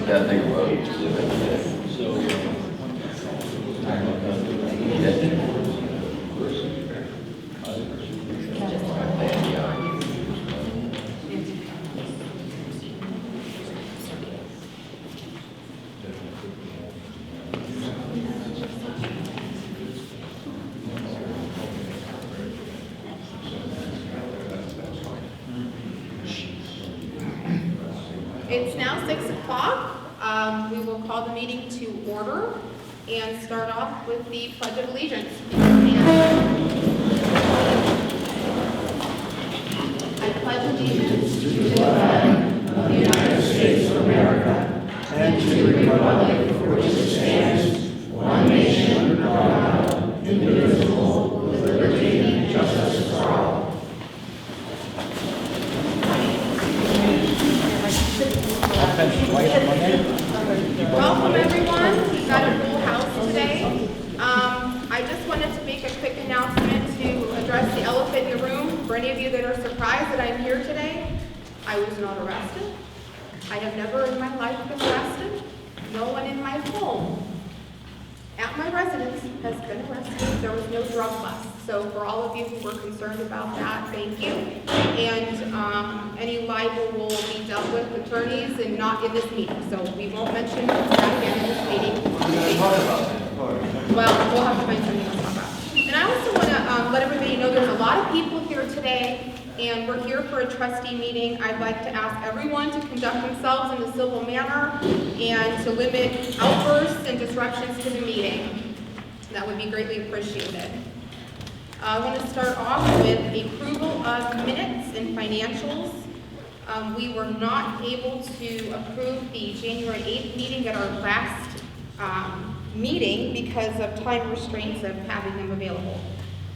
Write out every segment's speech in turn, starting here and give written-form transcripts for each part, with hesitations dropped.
Gotta take a vote. It's now 6 o'clock. We will call the meeting to order and start off with the Pledge of Allegiance. I pledge allegiance to the flag of the United States of America and to the republic for which it stands, one nation under God, indivisible, with liberty and justice for all. Welcome everyone. We've got a full house today. I just wanted to make a quick announcement to address the elephant in the room. For any of you that are surprised that I'm here today, I was not arrested. I have never in my life been arrested. No one in my home at my residence has been arrested. There was no drug bust. So for all of you who were concerned about that, thank you. And any libel will be dealt with attorneys and not in this meeting. So we won't mention that again in this meeting. Well, we'll have to find something to talk about. And I also want to let everybody know there's a lot of people here today, and we're here for a trustee meeting. I'd like to ask everyone to conduct themselves in a civil manner and to limit outbursts and disruptions to the meeting. That would be greatly appreciated. I want to start off with approval of minutes and financials. We were not able to approve the January 8th meeting at our last meeting because of time restraints of having them available.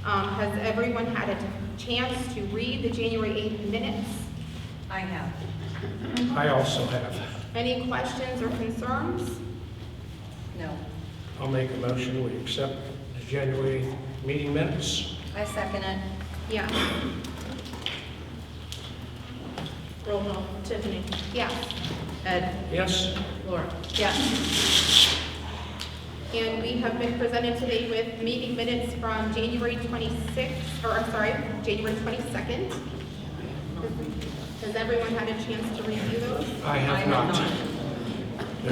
Has everyone had a chance to read the January 8th minutes? I have. I also have. Any questions or concerns? No. I'll make a motion, we accept the January meeting minutes. I second it. Yeah. Roll call. Tiffany. Yes. Ed. Yes? Laura. Yes. And we have been presented today with meeting minutes from January 26th, or I'm sorry, January 22nd. Has everyone had a chance to review those? I have not.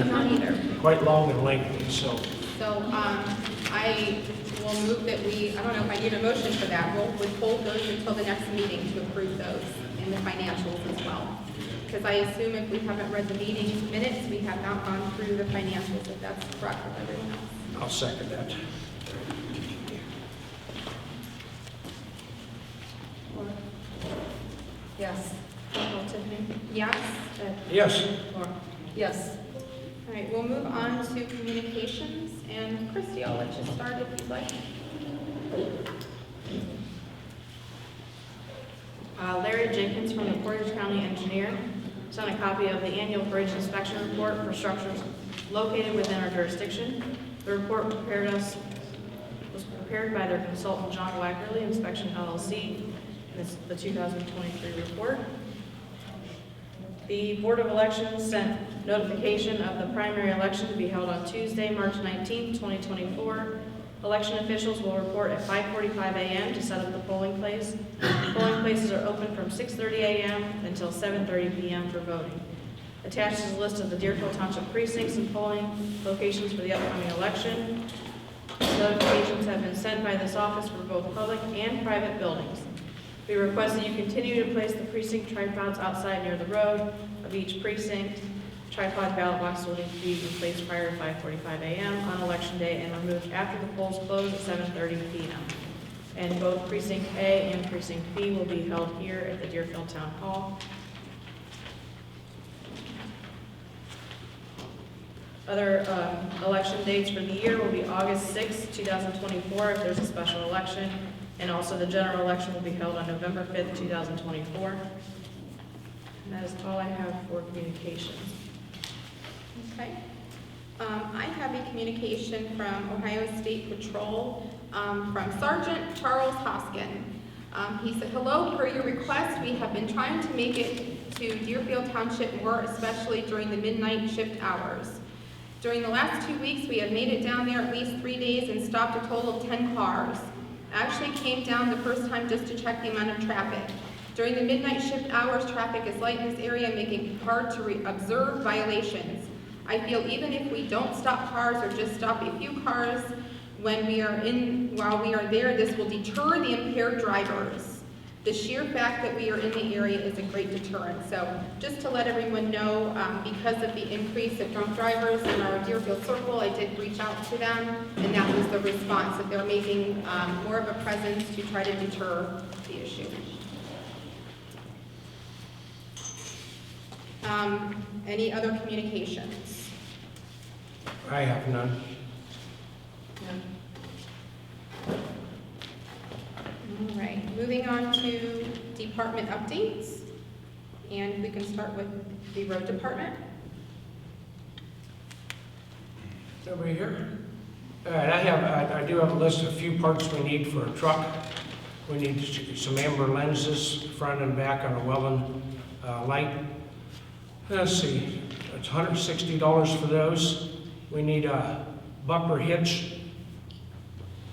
Not either. They're quite long and lengthy, so So I will move that I don't know if I need a motion for that. We'll withhold those until the next meeting to approve those and the financials as well. Because I assume if we haven't read the meeting minutes, we have not gone through the financials, if that's correct with everyone else. I'll second that. Yes. Roll call. Tiffany. Yes? Ed. Yes? Laura. Yes. All right, we'll move on to communications. And Kristy, I'll let you start if you'd like. Larry Jenkins from the Portage County Engineer sent a copy of the annual bridge inspection report for structures located within our jurisdiction. The report was prepared by their consultant John Wackerly, Inspection LLC. This is the 2023 report. The Board of Elections sent notification of the primary election to be held on Tuesday, March 19, 2024. Election officials will report at 5:45 a.m. to set up the polling place. Polling places are open from 6:30 a.m. until 7:30 p.m. for voting. Attached is a list of the Deerfield Township precincts and polling locations for the upcoming election. Notifications have been sent by this office for both public and private buildings. We request that you continue to place the precinct tripods outside near the road of each precinct. Tripod ballot boxes will need to be replaced prior to 5:45 a.m. on election day and removed after the polls close at 7:30 p.m. And both Precinct A and Precinct B will be held here at the Deerfield Town Hall. Other election dates for the year will be August 6, 2024 if there's a special election, and also the general election will be held on November 5th, 2024. And that is all I have for communications. Okay. I have a communication from Ohio State Patrol from Sergeant Charles Hoskin. He said, hello, per your request, we have been trying to make it to Deerfield Township more, especially during the midnight shift hours. During the last 2 weeks, we have made it down there at least 3 days and stopped a total of 10 cars. I actually came down the first time just to check the amount of traffic. During the midnight shift hours, traffic is light in this area, making it hard to observe violations. I feel even if we don't stop cars or just stop a few cars while we are there, this will deter the impaired drivers. The sheer fact that we are in the area is a great deterrent. So just to let everyone know, because of the increase of drunk drivers in our Deerfield Circle, I did reach out to them, and that was the response, that they're making more of a presence to try to deter the issue. Any other communications? I have none. All right, moving on to department updates. And we can start with the road department. Is everybody here? All right, I do have a list of a few parts we need for a truck. We need some amber lenses, front and back on a Welland light. Let's see, it's $160 for those. We need a bumper hitch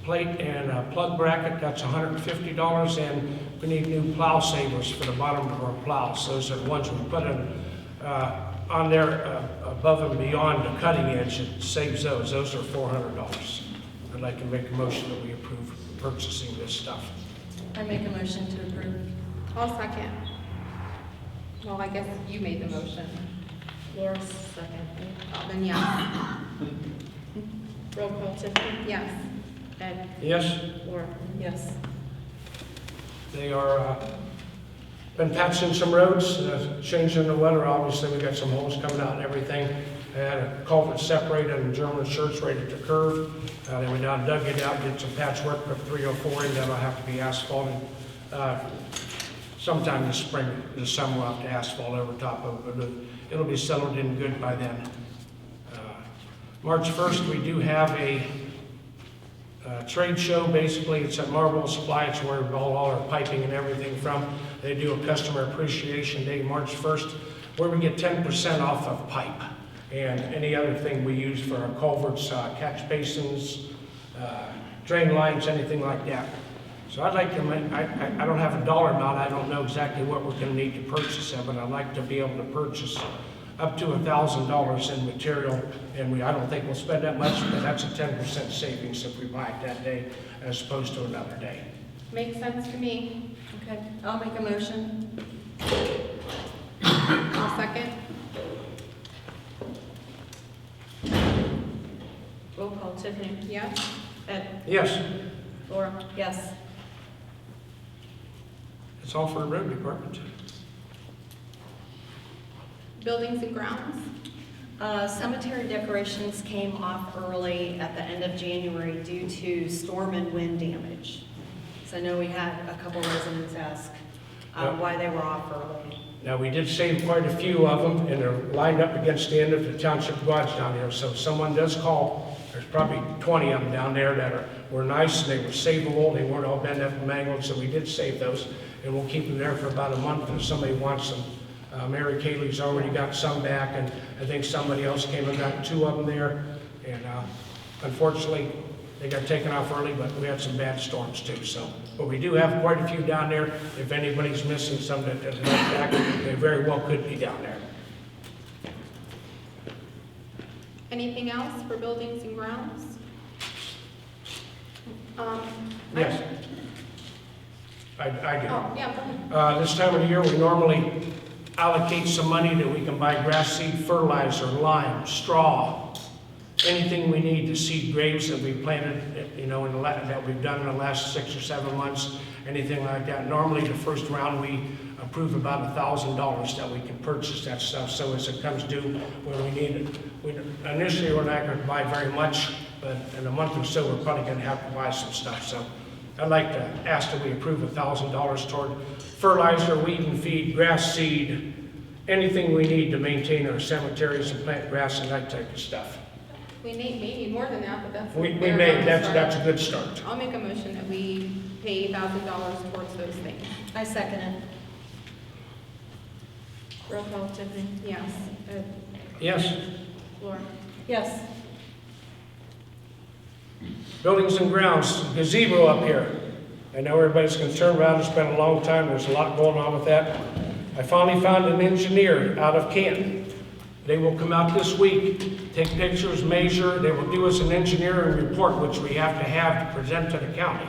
plate and a plug bracket, that's $150, and we need new plow savers for the bottom of our plows. Those are the ones we put on there above and beyond the cutting edge. It saves those. Those are $400. I'd like to make a motion that we approve purchasing this stuff. I make a motion to approve. I'll second. Well, I guess you made the motion. Laura, second. Oh, then yes. Roll call, Tiffany. Yes. Ed. Yes, Laura. Yes. they are, been patching some roads, changing the weather. Obviously, we got some holes coming out and everything. They had a culvert separated and German shirts right at the curve. They went down, dug it out, did some patchwork, put 304 in, that'll have to be asphalted. Sometime this spring, this summer, we'll have to asphalt over top of it, but it'll be settled in good by then. March 1st, we do have a trade show. Basically, it's at Marlboro Supply. It's where all our piping and everything from. They do a customer appreciation day, March 1st, where we get 10% off of pipe and any other thing we use for our culverts, catch basins, drain lines, anything like that. So I'd like to, I don't have a dollar amount. I don't know exactly what we're going to need to purchase it, but I'd like to be able to purchase up to $1,000 in material, and I don't think we'll spend that much, because that's a 10% savings if we buy it that day as opposed to another day. Makes sense to me. Okay, I'll make a motion. I'll second. Roll call, Tiffany. Yes. Ed. Yes, Laura. Yes. it's all for the road department. Buildings and grounds. Cemetery decorations came off early at the end of January due to storm and wind damage. So I know we had a couple residents ask why they were off early. Now, we did save quite a few of them, and they're lined up against the end of the township garage down here. So if someone does call, there's probably 20 of them down there that were nice, and they were savable. They weren't all bent up and mangled, so we did save those. And we'll keep them there for about a month if somebody wants them. Mary Kaylee's already got some back, and I think somebody else came and got 2 of them there. And unfortunately, they got taken off early, but we had some bad storms too. So, but we do have quite a few down there. If anybody's missing some that left back, they very well could be down there. Anything else for buildings and grounds? Yes, I do. Oh, yeah, go ahead. This time of the year, we normally allocate some money that we can buy grass seed fertilizer, lime, straw, anything we need to seed graves that we planted, you know, that we've done in the last 6 or 7 months, anything like that. Normally, the first round, we approve about $1,000 that we can purchase that stuff. So as it comes due when we need it, initially we're not going to buy very much, but in a month or so, we're probably going to have to buy some stuff. So I'd like to ask that we approve $1,000 toward fertilizer, weed and feed, grass seed, anything we need to maintain our cemeteries and plant grass and that type of stuff. We may need more than that, but that's. We may, that's a good start. I'll make a motion that we pay $1,000 towards those things. I second it. Roll call, Tiffany. Yes. Ed. Yes. Laura. Yes. Buildings and grounds, gazebo up here. I know everybody's concerned about it, it's been a long time, there's a lot going on with that. I finally found an engineer out of Canton. They will come out this week, take pictures, measure, they will do us an engineering report, which we have to present to the county.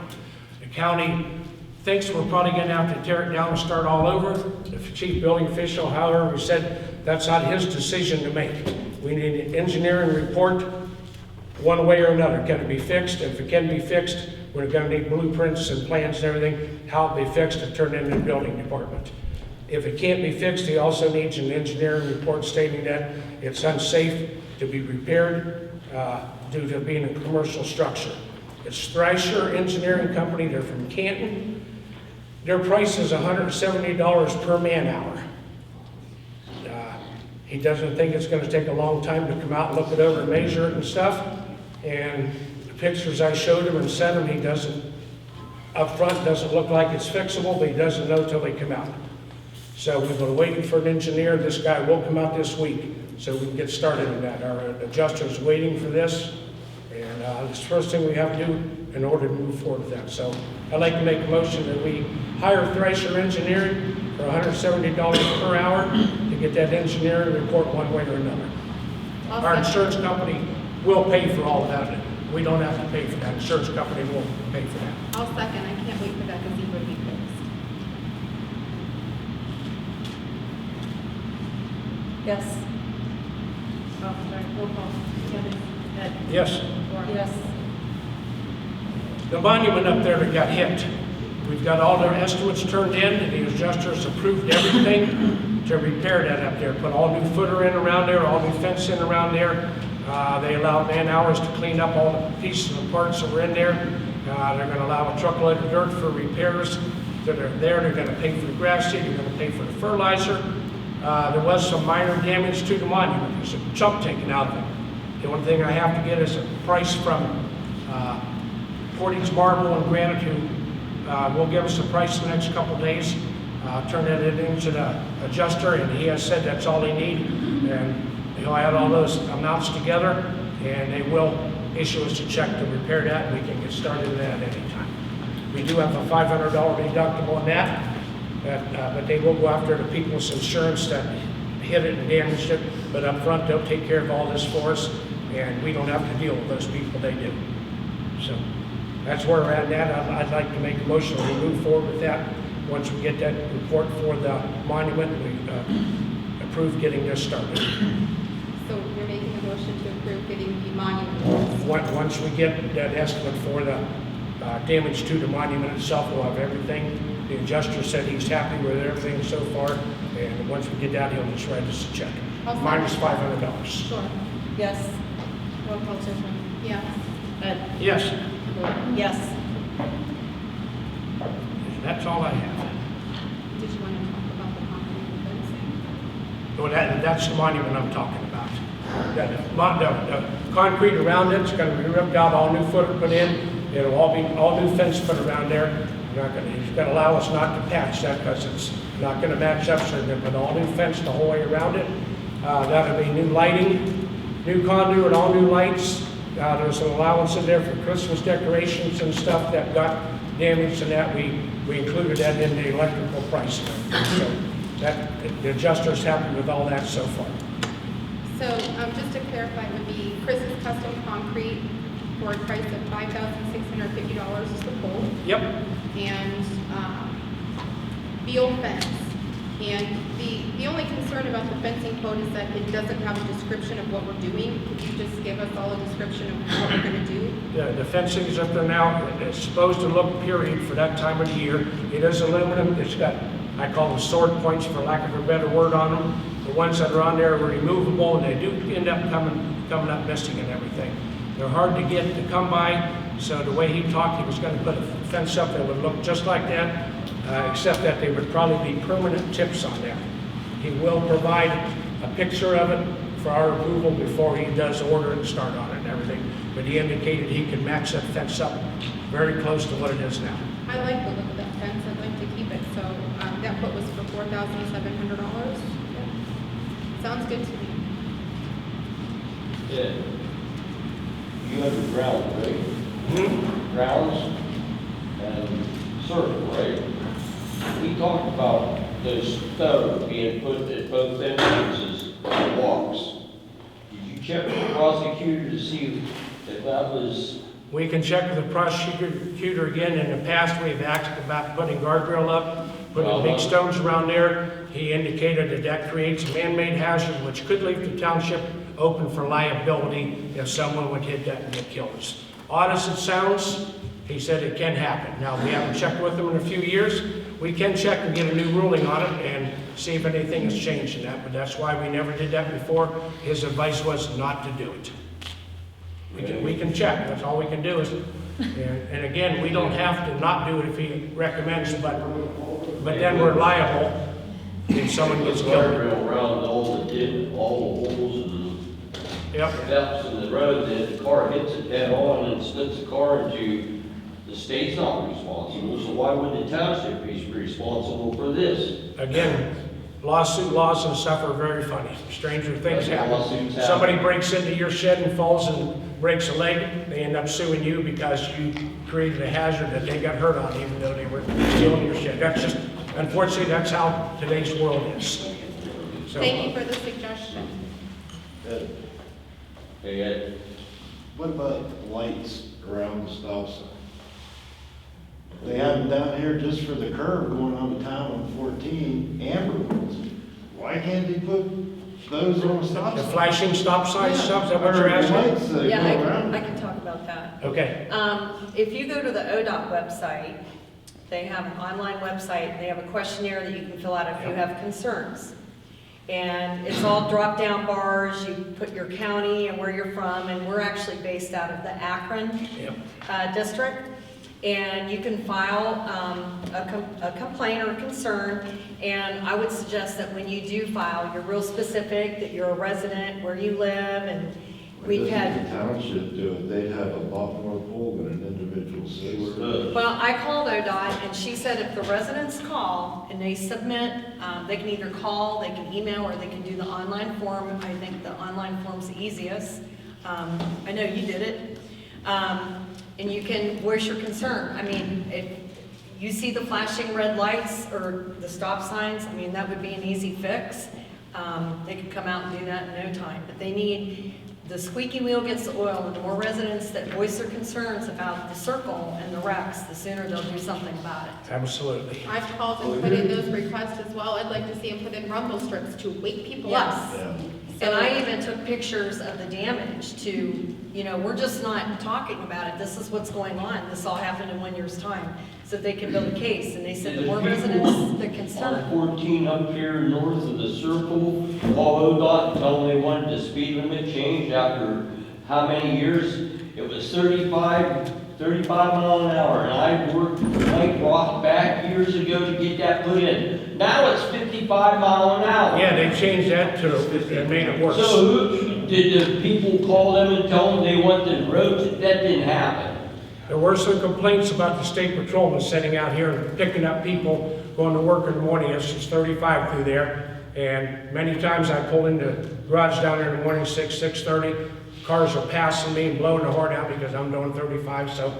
The county thinks we're probably gonna have to tear it down and start all over. The chief building official, however, we said that's not his decision to make. We need an engineering report one way or another. Can it be fixed? If it can be fixed, we're gonna need blueprints and plans and everything, how it be fixed and turned into the building department. If it can't be fixed, he also needs an engineering report stating that it's unsafe to be repaired due to being a commercial structure. It's Thrasher Engineering Company, they're from Canton. Their price is $170 per man hour. He doesn't think it's gonna take a long time to come out and look it over and measure it and stuff. And the pictures I showed him and sent him, he doesn't, up front, doesn't look like it's fixable, but he doesn't know till they come out. So we've been waiting for an engineer. This guy will come out this week, so we can get started on that. Our adjuster's waiting for this, and it's the first thing we have to do in order to move forward with that. So I'd like to make a motion that we hire Thrasher Engineering for $170 per hour to get that engineering report one way or another. Our insurance company will pay for all of that. We don't have to pay for that. Insurance company will pay for that. I'll second. I can't wait for that gazebo to be fixed. Yes. Oh, sorry. Roll call. Tiffany. Ed. Yes. Laura. Yes. The monument up there that got hit, we've got all their estimates turned in, and the adjusters approved everything to repair that up there. Put all new footer in around there, all new fence in around there. They allowed man hours to clean up all the pieces and parts that were in there. They're gonna allow a truckload of dirt for repairs that are there. They're gonna pay for the grass seed, they're gonna pay for the fertilizer. There was some minor damage to the monument. There's a chunk taken out of it. The only thing I have to get is a price from Portage Marble and Granite, who will give us a price in the next couple of days. Turn that into the adjuster, and he has said that's all they need. And he'll add all those amounts together, and they will issue us a check to repair that, and we can get started on that at any time. We do have a $500 deductible on that, but they will go after the people's insurance that hit it and damaged it. But up front, they'll take care of all this for us, and we don't have to deal with those people, they do. So that's where we're at now. I'd like to make a motion to move forward with that. Once we get that report for the monument, we approve getting this started. So you're making a motion to approve getting the monument. Once we get that estimate for the damage to the monument itself, we'll have everything. The adjuster said he's happy with everything so far, and once we get that, he'll just write us a check. Minus $500. Sure. Yes. Roll call, Tiffany. Yes. Ed. Yes, Laura. Yes. that's all I have. Did you want to talk about the concrete fencing? Well, that's the monument I'm talking about. The concrete around it's gonna be ripped out, all new footer put in. It'll all be, all new fence put around there. He's gonna allow us not to patch that because it's not gonna match up, so they're gonna put all new fence the whole way around it. That'll be new lighting, new conduit, all new lights. There's an allowance in there for Christmas decorations and stuff that got damaged, and that we included that in the electrical price. So that, the adjuster's happy with all that so far. So just to clarify, it would be Chris's Custom Concrete for a price of $5,650 is the pole. Yep. And Beal fence. And the only concern about the fencing code is that it doesn't have a description of what we're doing. Could you just give us all a description of what we're gonna do? The fencing's up there now. It's supposed to look period for that time of the year. It is aluminum. It's got, I call them sword points for lack of a better word on them. The ones that are on there are removable, and they do end up coming up missing and everything. They're hard to get to come by, so the way he talked, he was gonna put a fence up that would look just like that, except that they would probably be permanent tips on there. He will provide a picture of it for our approval before he does order and start on it and everything, but he indicated he could match that fence up very close to what it is now. I like the look of that fence. I'd like to keep it. So that quote was for $4,700. Sounds good to me. Yeah. You underground, right? Hmm? Grounds and circle, right? We talked about those stones being put at both entrances and walks. Did you check with the prosecutor to see if that was? We can check with the prosecutor again. In the past, we've asked about putting guardrail up, putting big stones around there. He indicated that that creates a man-made hazard, which could leave the township open for liability if someone would hit that and get killed. As odd as it sounds, he said it can happen. Now, we haven't checked with him in a few years. We can check and get a new ruling on it and see if anything has changed in that, but that's why we never did that before. His advice was not to do it. We can check, that's all we can do is, and again, we don't have to not do it if he recommends, but then we're liable if someone gets killed. Guardrail around all the holes and the Yep, depths in the road, and the car hits it head on and splits the car into, the state's not responsible, so why would the township be responsible for this? again, lawsuit laws and stuff are very funny. Stranger things happen. Lawsuits happen. Somebody breaks into your shed and falls and breaks a leg, they end up suing you because you created a hazard that they got hurt on even though they were stealing your shed. That's just, unfortunately, that's how today's world is. So, Thank you for the suggestion. Hey, Ed, What about lights around the stop sign? They have them down here just for the curve going on to town on 14, amber ones. Why can't they put those on the stop the sign? flashing stop sign stuff, is that what you're Or asking? lights that Yeah, go around. I can talk about that. Okay, If you go to the ODOT website, they have an online website, they have a questionnaire that you can fill out if you have concerns. And it's all drop-down bars, you put your county and where you're from, and we're actually based out of the Akron yep, district. And you can file a complaint or a concern, and I would suggest that when you do file, you're real specific, that you're a resident, where you live, and we've Doesn't had... the township do it? They'd have a lot more pull than an individual citizen. Well, I called ODOT, and she said if the residents call and they submit, they can either call, they can email, or they can do the online form. I think the online form's the easiest. I know you did it. And you can voice your concern. I mean, if you see the flashing red lights or the stop signs, I mean, that would be an easy fix. They could come out and do that in no time, but they need, the squeaky wheel gets the oil, and the more residents that voice their concerns about the circle and the wrecks, the sooner they'll do something about it. absolutely. I've called and put in those requests as well. I'd like to see them put in rumble strips to wake people up. Yes. Yeah. And I even took pictures of the damage to, you know, we're just not talking about it, this is what's going on, this all happened in 1 year's time, so they can build a case, and they said the more residents, the on concern. 14 up here north of the circle, all ODOT tell them they wanted the speed limit changed after how many years? It was 35 mile an hour, and I worked Mike Roth back years ago to get that put in. Now it's 55 mile an hour. Yeah, they changed that to, it made it worse. So who, did the people call them and tell them they want the roads? That didn't happen. There were some complaints about the state patrolman sitting out here and picking up people going to work in the morning. It's just 35 through there. And many times I pull into garage down there in the morning, 6:30. Cars are passing me and blowing the horn out because I'm doing 35. So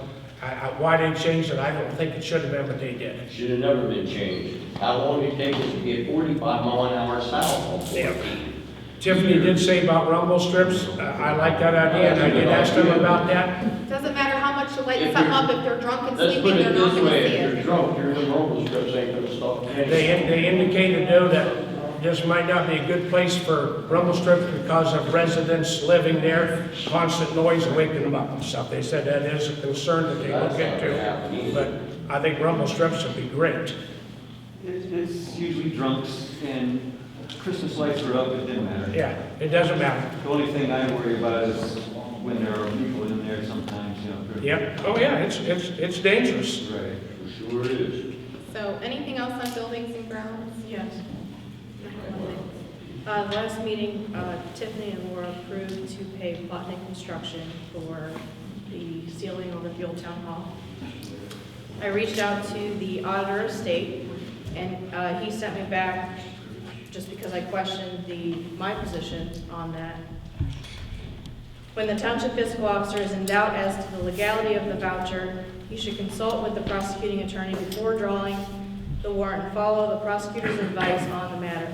why they changed it, I don't think it should have been, but they did. It should have never been changed. How long did it take us to get 45 mile an hour south on 14? Tiffany did say about rumble strips. I like that idea, and I did ask them about that. Doesn't matter how much you light If something you're- up, if they're drunk and Let's sleeping, put it they're not this gonna way, see if you're it. drunk, your rumble strips ain't gonna stop. They indicated though that this might not be a good place for rumble strips because of residents living there, constant noise and waking them up and stuff. They said that is a concern that they look into, but I think rumble strips would be great. It's usually drunks, and Christmas lights are up, it didn't matter. Yeah, it doesn't matter. The only thing I worry about is when there are people in there sometimes, you know. Yep, oh yeah, it's dangerous. Right. For sure it is. So anything else on buildings and grounds? Yes. Last meeting, Tiffany and Laura approved to pay Plotnick Construction for the ceiling on the Deerfield Town Hall. I reached out to the auditor of state, and he sent me back just because I questioned my position on that. When the township fiscal officer is in doubt as to the legality of the voucher, he should consult with the prosecuting attorney before drawing the warrant and follow the prosecutor's advice on the matter.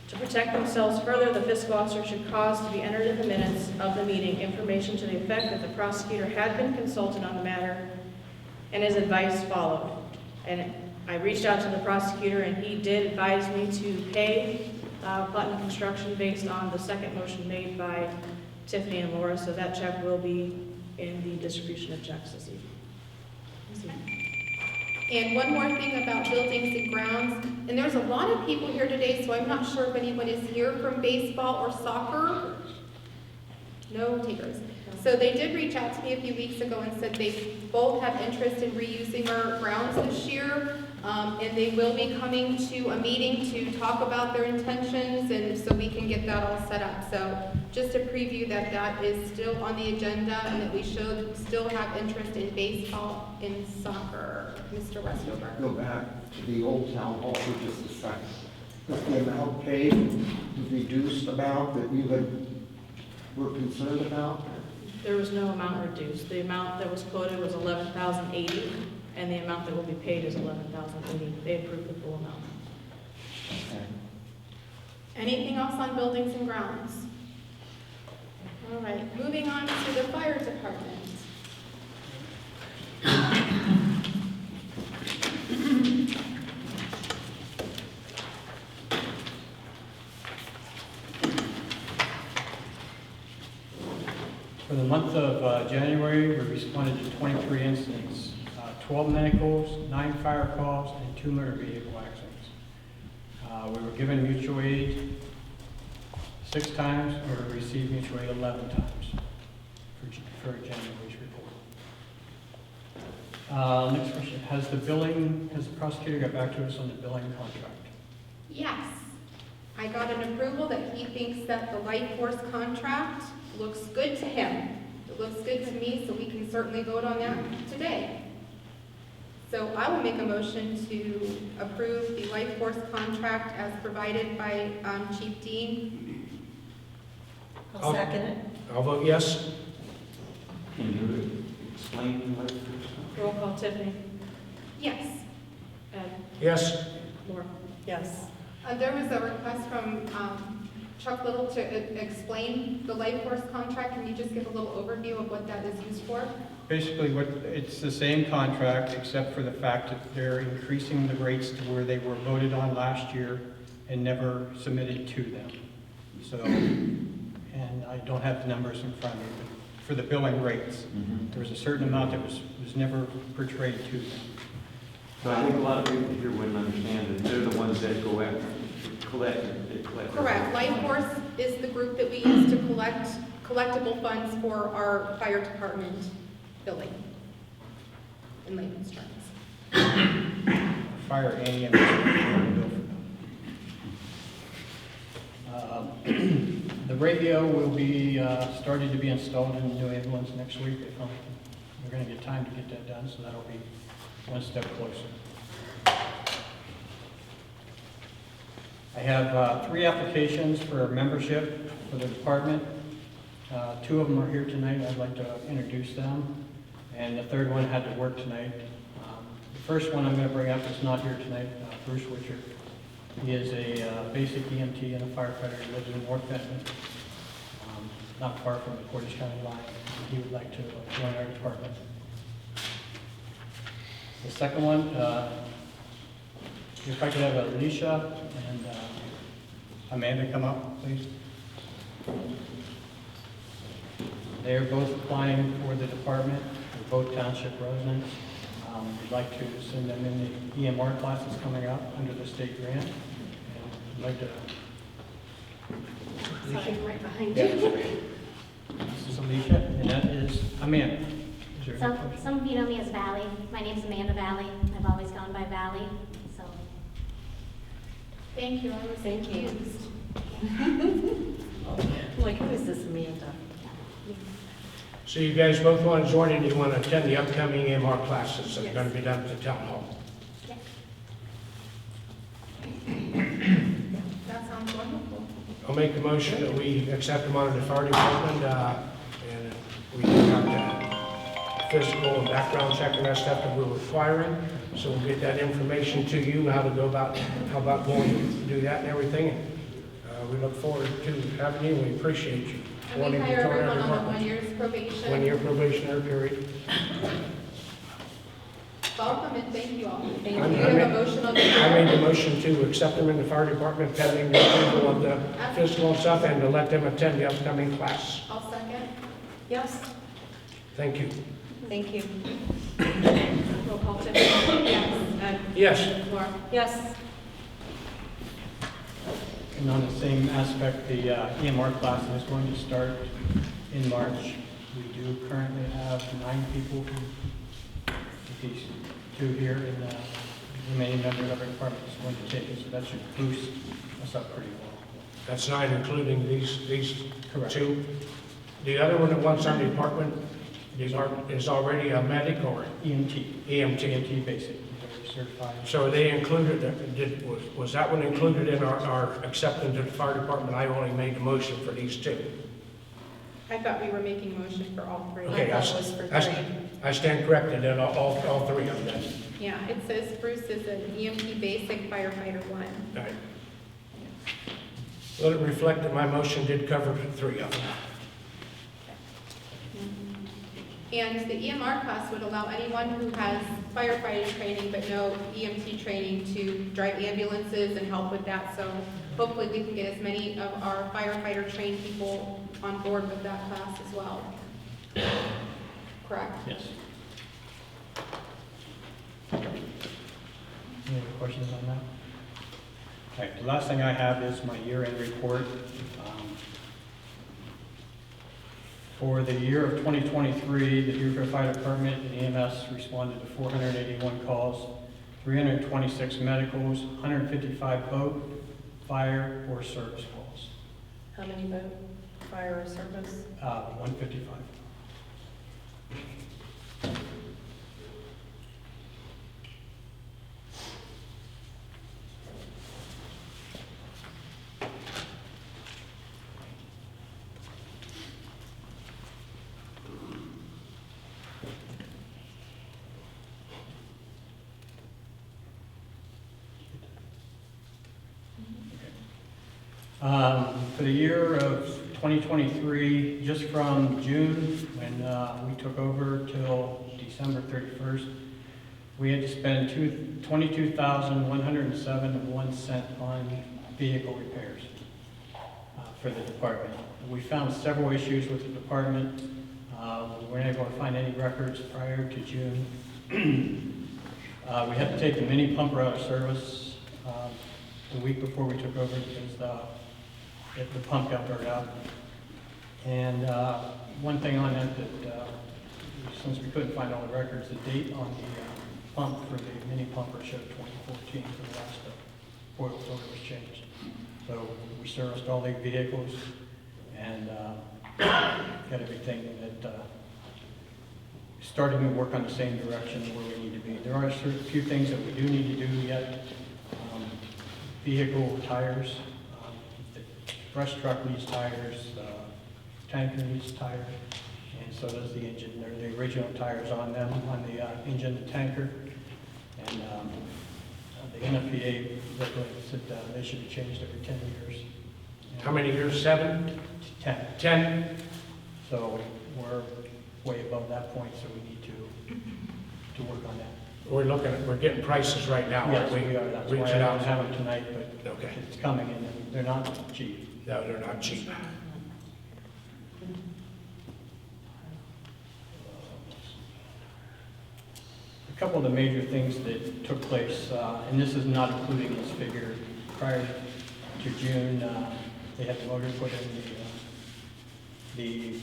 To protect themselves further, the fiscal officer should cause to be entered in the minutes of the meeting information to the effect that the prosecutor had been consulted on the matter and his advice followed. And I reached out to the prosecutor, and he did advise me to pay Putnam Construction based on the second motion made by Tiffany and Laura, so that check will be in the distribution of checks this evening. And one more thing about buildings and grounds, and there's a lot of people here today, so I'm not sure if anyone is here from baseball or soccer. No takers. So they did reach out to me a few weeks ago and said they both have interest in reusing our grounds this year. And they will be coming to a meeting to talk about their intentions, and so we can get that all set up. So just a preview that that is still on the agenda and that we should still have interest in baseball and soccer. Mr. Westover. Go back to the old town hall for just a second. Is the amount paid the reduced amount that you were concerned about? There was no amount reduced. The amount that was quoted was $11,080, and the amount that will be paid is $11,080. They approved the full amount. Okay. Anything else on buildings and grounds? All right, moving on to the fire department. For the month of January, we responded to 23 incidents, 12 medicals, 9 fire calls, and 2 motor vehicle accidents. We were given mutual aid 6 times, or we received mutual aid 11 times for January's report. Next question, has the prosecutor got back to us on the billing contract? Yes, I got an approval that he thinks that the light force contract looks good to him. It looks good to me, so we can certainly vote on that today. So I will make a motion to approve the light force contract as provided by Chief Dean. I'll second it. I'll vote yes. Can you explain what it is? Roll call, Tiffany. Yes. Ed. Yes. Laura. Yes. There was a request from Chuck Little to explain the light force contract. Can you just give a little overview of what that is used for? Basically, it's the same contract, except for the fact that they're increasing the rates to where they were voted on last year and never submitted to them. So, and I don't have the numbers in front of me, but for the billing rates, there was a certain amount that was never portrayed to them. So I think a lot of people here wouldn't understand that they're the ones that go after, collect. Correct. Light Force is the group that we use to collect collectible funds for our fire department billing in layman's terms. Fire and EMS. The radio will be starting to be installed in the new ambulance next week. We're going to get time to get that done, so that'll be one step closer. I have 3 applications for membership for the department. 2 of them are here tonight. I'd like to introduce them. And the third one had to work tonight. The first one I'm going to bring up is not here tonight, Bruce Witcher. He is a basic EMT and a firefighter. He lives in North Benton, not far from the Portage County line. He would like to join our department. The second one, if I could have Alicia and Amanda come up, please. They are both applying for the department. They're both township residents. We'd like to send them in the EMR classes coming up under the state grant. And we'd like to... Sorry, right behind Yeah, you. this is Alicia, and that is Amanda. Is there any question? Some of you know me as Valley. My name's Amanda Valley. I've always gone by Valley, so. Thank you. I was Thank you. confused. Like, who is this Amanda? So you guys both want to join and you want to attend the upcoming AMR classes that are going to be done at the town hall? That sounds make a motion that we accept them out of the fire department, and we do have the physical and background check and that stuff that we're requiring. So we'll get that information to you, how about going to do that and everything. We look forward to having you, we appreciate you. And we wanting to hire join our everyone on the department. 1 year's probation. 1 year probationary period. Welcome and thank you all. Thank you. I Do you have made- a motion on the I floor? made the motion to accept them in the fire department pending the approval of the physical and stuff, and to let them attend the upcoming class. I'll second. Yes, Thank you. thank you. Roll call, Tiffany. Yes. Ed. Yes. Laura. Yes, And on the same aspect, the EMR class is going to start in March. We do currently have 9 people these 2 here, and the remaining member of our department is going to take it, so that should boost us up pretty well. That's 9, including these Correct. 2. The other one that wants on the department is already a medic or EMT. EMT. EMT basic, they're certified. So are they included, was that one included in our acceptance of the fire department? I only made the motion for these 2. I thought we were making a motion for all 3. Okay, I thought it was for 3. I stand corrected in all 3 of them. Yeah, it says Bruce is an EMT basic firefighter 1. All right. Let it reflect that my motion did cover 3 of them. And the EMR class would allow anyone who has firefighting training but no EMT training to drive ambulances and help with that. So hopefully we can get as many of our firefighter trained people on board with that class as well. Correct? Yes. Any other questions on that? All right, the last thing I have is my year-end report. For the year of 2023, the Deerfield Fire Department and EMS responded to 481 calls, 326 medicals, 155 boat, fire, or service calls. How many vote? Fire or service? 155. For the year of 2023, just from June, when we took over, till December 31st, we had to spend $22,107.01 on vehicle repairs for the department. We found several issues with the department. We weren't able to find any records prior to June. We had to take the mini pumper out of service the week before we took over because the pump got burned out. And one thing on that, since we couldn't find all the records, the date on the pump for the mini pumper showed 2014 for the last oil filter was changed. So we serviced all the vehicles and got everything that starting to work on the same direction where we need to be. There are a few things that we do need to do yet. Vehicle tires. The brush truck needs tires, tanker needs tires, and so does the engine. They're the original tires on them, on the engine and tanker. And the NFPA regulates that they should be changed every 10 years. How many years? 7? 10. 10? So we're way above that point, so we need to work on that. We're getting prices right now, Yes, aren't we are. That's why I Reaching don't out. have them tonight, but Okay. it's coming and they're not cheap. No, they're not cheap. A couple of the major things that took place, and this is not including this figure, prior to June, they had the motor put in the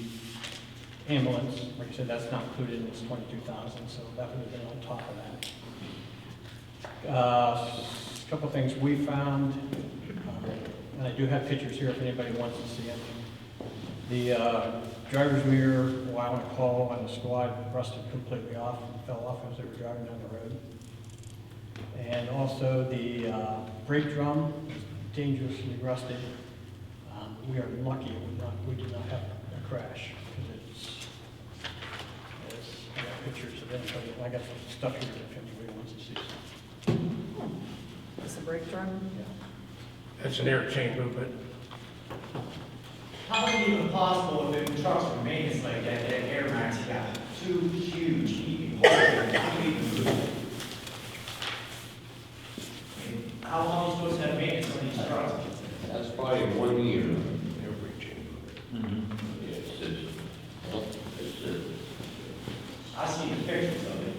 ambulance. Like I said, that's not included in this 22,000, so that would have been on top of that. A couple of things we found, and I do have pictures here if anybody wants to see them. The driver's mirror, while on call on the squad, rusted completely off, fell off as they were driving down the road. And also the brake drum was dangerously rusted. we are lucky we did not have a crash, because I got pictures of anybody, I got stuff here if anybody wants to see some. It's a brake drum. That's an air chain movement. How is it even possible if the trucks were maintenance like that air max got two huge heating holes in it, how do you even move it? I mean, how long are you supposed to have maintenance on these trucks? That's probably 1 year. Air chain movement. Yeah, it says, well, it says, I see the pictures of it.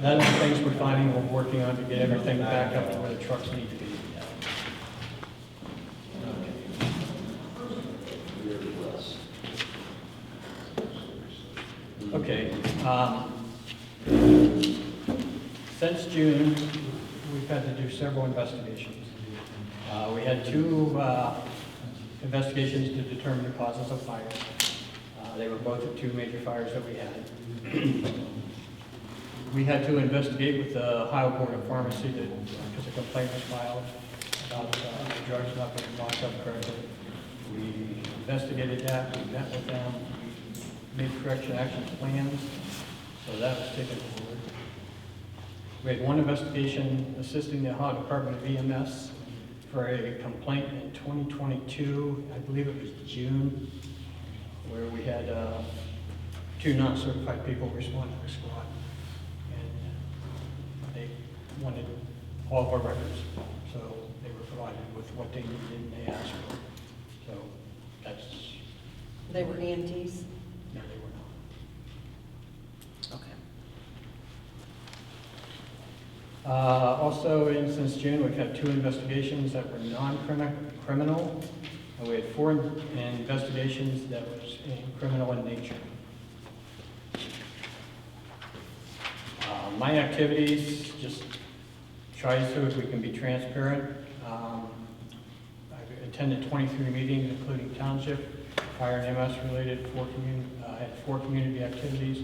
None of the things we're finding, we're working on to get everything back up to where the trucks need to be. Okay, since June, we've had to do several investigations. We had 2 investigations to determine the causes of fire. They were both the 2 major fires that we had. We had to investigate with the Ohio Board of Pharmacy because a complaint was filed about drugs not being locked up correctly. We investigated that, we met with them, we made correction action plans, so that was taken forward. We had 1 investigation assisting the Ohio Department of EMS for a complaint in 2022, I believe it was June, where we had 2 non-certified people respond to the squad. And they wanted all of our records, so they were provided with what they needed and they asked for. So that's, They were EMTs? no, they were not. Okay. Also, since June, we've had 2 investigations that were non-criminal, and we had 4 investigations that was criminal in nature. My activities, just try so if we can be transparent. I've attended 23 meetings, including Township, Fire and MS related, I had 4 community activities.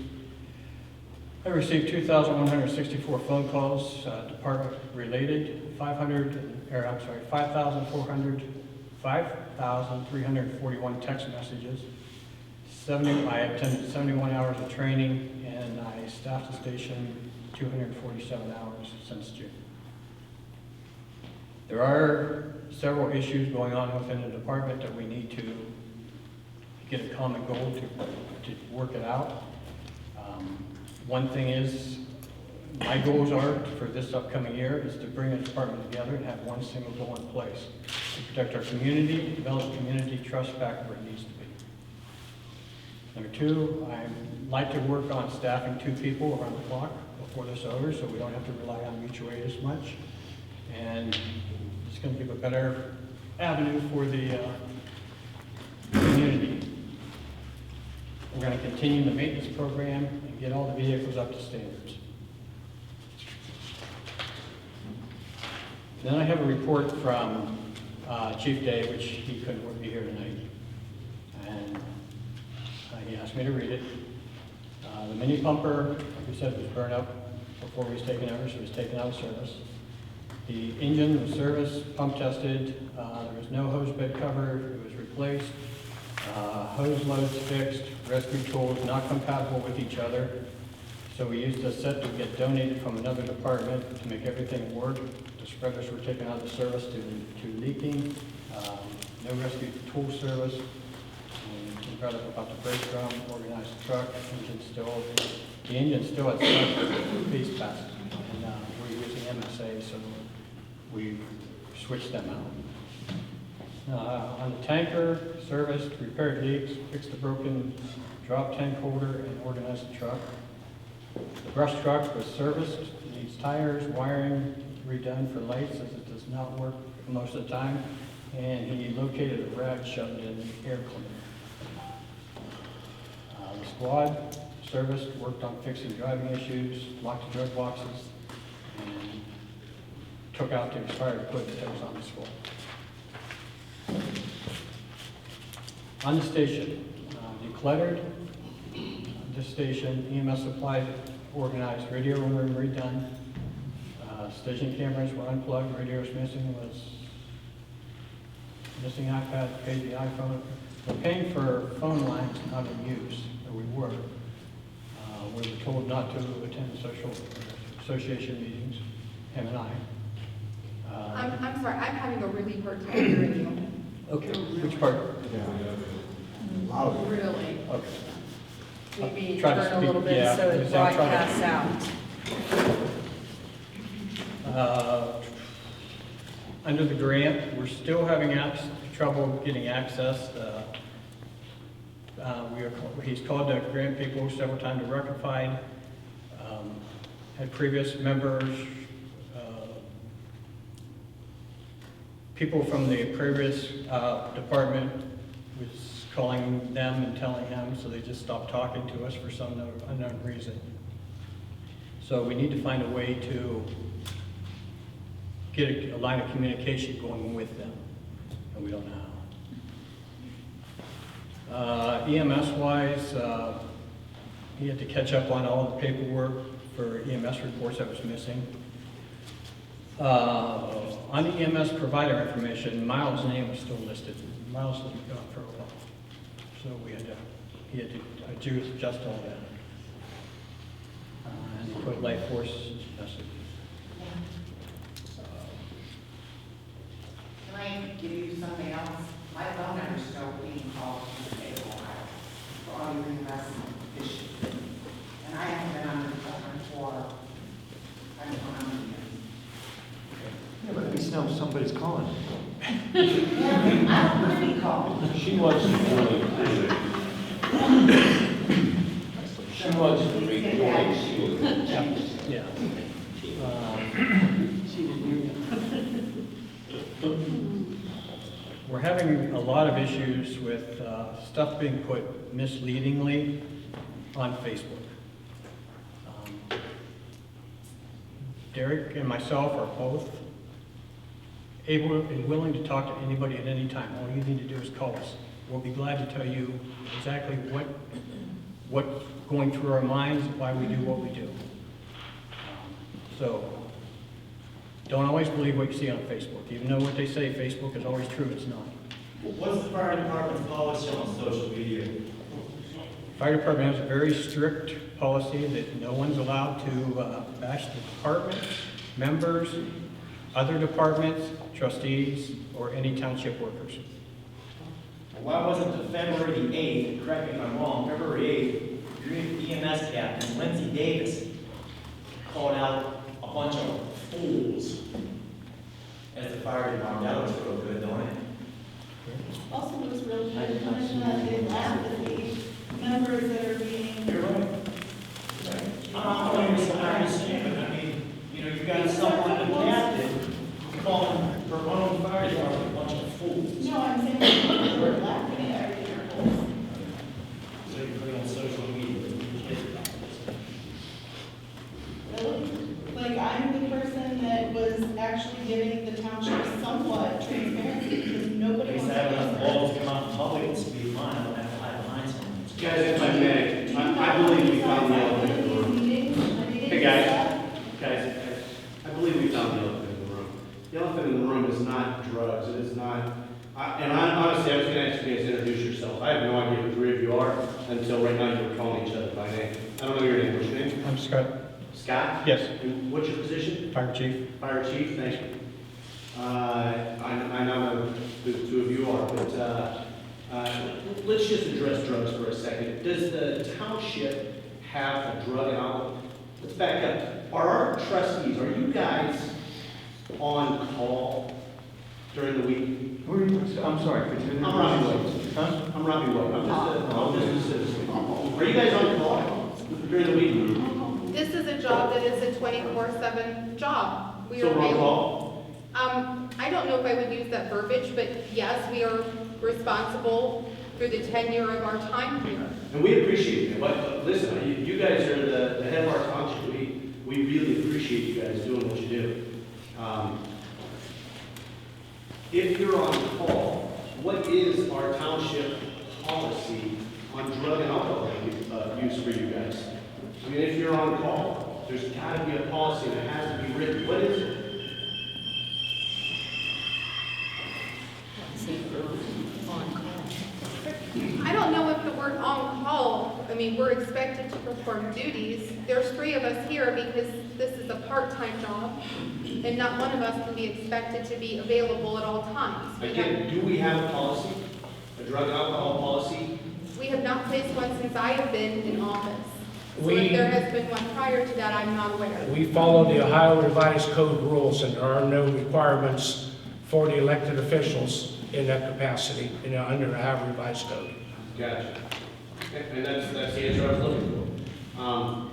I received 2,164 phone calls, department related, 5,341 text messages. I attended 71 hours of training, and I staffed the station 247 hours since June. There are several issues going on within the department that we need to get a common goal to work it out. One thing is, my goals are for this upcoming year is to bring the department together and have one single goal in place to protect our community, develop community trust back where it needs to be. Number 2, I'd like to work on staffing 2 people around the clock before this is over, so we don't have to rely on mutual aid as much. And it's going to give a better avenue for the community. We're going to continue the maintenance program and get all the vehicles up to standards. Then I have a report from Chief Day, which he couldn't be here tonight. And he asked me to read it. The mini pumper, like we said, was burned up before he was taken over, so he was taken out of service. The engine was serviced, pump tested, there was no hose bed cover, it was replaced. Hose loads fixed, rescue tools not compatible with each other. So we used a set to get donated from another department to make everything work. The spreaders were taken out of service to leaking. No rescue tool service. We brought up about the brake drum, organized the truck, the engine still had stuck piece pass. And we're using MSA, so we switched them out. On the tanker, serviced, repaired leaks, fixed the broken drop tank holder, and organized the truck. The brush truck was serviced, needs tires, wiring redone for lights as it does not work most of the time. And he located a rag shoved in the air cleaner. The squad serviced, worked on fixing driving issues, locked the drug boxes, and took out the expired equipment that was on the squad. On the station, decluttered. This station, EMS supplied, organized, radio room redone, Station cameras were unplugged, radios missing, missing iPad, paid the iPhone. We're paying for phone lines not in use, or we were. We were told not to attend association meetings, him and I. I'm sorry, I'm having a really hard time hearing you. Okay, which part? Really? Okay. Maybe Try to turn a little speak- bit yeah, so it because I'm trying to- broadcasts out. Under the grant, we're still having trouble getting access. He's called the grant people several times to rectify. Had previous members, people from the previous department was calling them and telling him, so they just stopped talking to us for some unknown reason. So we need to find a way to get a line of communication going with them, and we don't know how. EMS-wise, he had to catch up on all the paperwork for EMS reports that was missing. On the EMS provider information, Miles' name was still listed. Miles has been gone for a while, so he had to adjust all that. And he put Life Force message. Can I give you something else? My phone number's still being called from the state of Ohio for all your investment issues. And I haven't been on the phone for, I don't know how many years. Yeah, but at least now somebody's calling. Yeah, I don't want to be called. She wants to really, she wants to replace you. Yeah. We're having a lot of issues with stuff being put misleadingly on Facebook. Derek and myself are both able and willing to talk to anybody at any time. All you need to do is call us. We'll be glad to tell you exactly what's going through our minds, why we do what we do. So, don't always believe what you see on Facebook. Even though what they say, Facebook is always true, it's not. What's the fire department's policy on social media? Fire department has a very strict policy that no one's allowed to bash the department, members, other departments, trustees, or any township workers. Why wasn't the February the 8th, correct me if I'm wrong, February 8th, your EMS captain, Lindsay Davis, called out a bunch of fools as the fire department? That looks real good, don't it? Also looks real good when they laugh at the members that are being. You're right. I'm not understand, but I mean, you know, you've got someone, a captain, calling for one of the fire department a bunch of fools. No, I'm saying people are laughing at everything. So you put it on social media. Like, I'm the person that was actually giving the township somewhat transparency because nobody At least wants I have enough to. balls to come out in public and speak mine, I don't have to hide behind someone. Guys, if I may, I believe we found the elephant in the room. Hey, guys, I believe we found the elephant in the room. The elephant in the room is not drugs, it is not, honestly, I was gonna ask you guys to introduce yourself. I have no idea who three of you are until right now you were calling each other by name. I don't know your name, what's your name? I'm Scott. Scott? Yes. And what's your position? Fire chief. Fire chief, thank you. I know who the two of you are, but let's just address drugs for a second. Does the township have a drug and alcohol? Let's back up. Are our trustees, are you guys on call during the week? I'm sorry, could you? I'm Robbie White. Huh? I'm Robbie White. I'm just a citizen. Are you guys on call during the week? This is a job that is a 24/7 job. We So are we're on able- call? I don't know if I would use that verbiage, but yes, we are responsible through the tenure of our time here. And we appreciate it. But listen, you guys are the head of our township. We really appreciate you guys doing what you do. If you're on call, what is our township policy on drug and alcohol use for you guys? I mean, if you're on call, There's gotta be a policy that has to be written. What is it? I don't know if the word on call, I mean, we're expected to perform duties. There's 3 of us here because this is a part-time job, and not one of us can be expected to be available at all times. Again, do we have a policy? A drug and alcohol policy? We have not placed one since I have been in office. So We- if there has been one prior to that, I'm not aware. We follow the Ohio Revised Code rules, and there are no requirements for the elected officials in that capacity, under the Ohio Revised Code. Gotcha. And that's the answer I was looking for.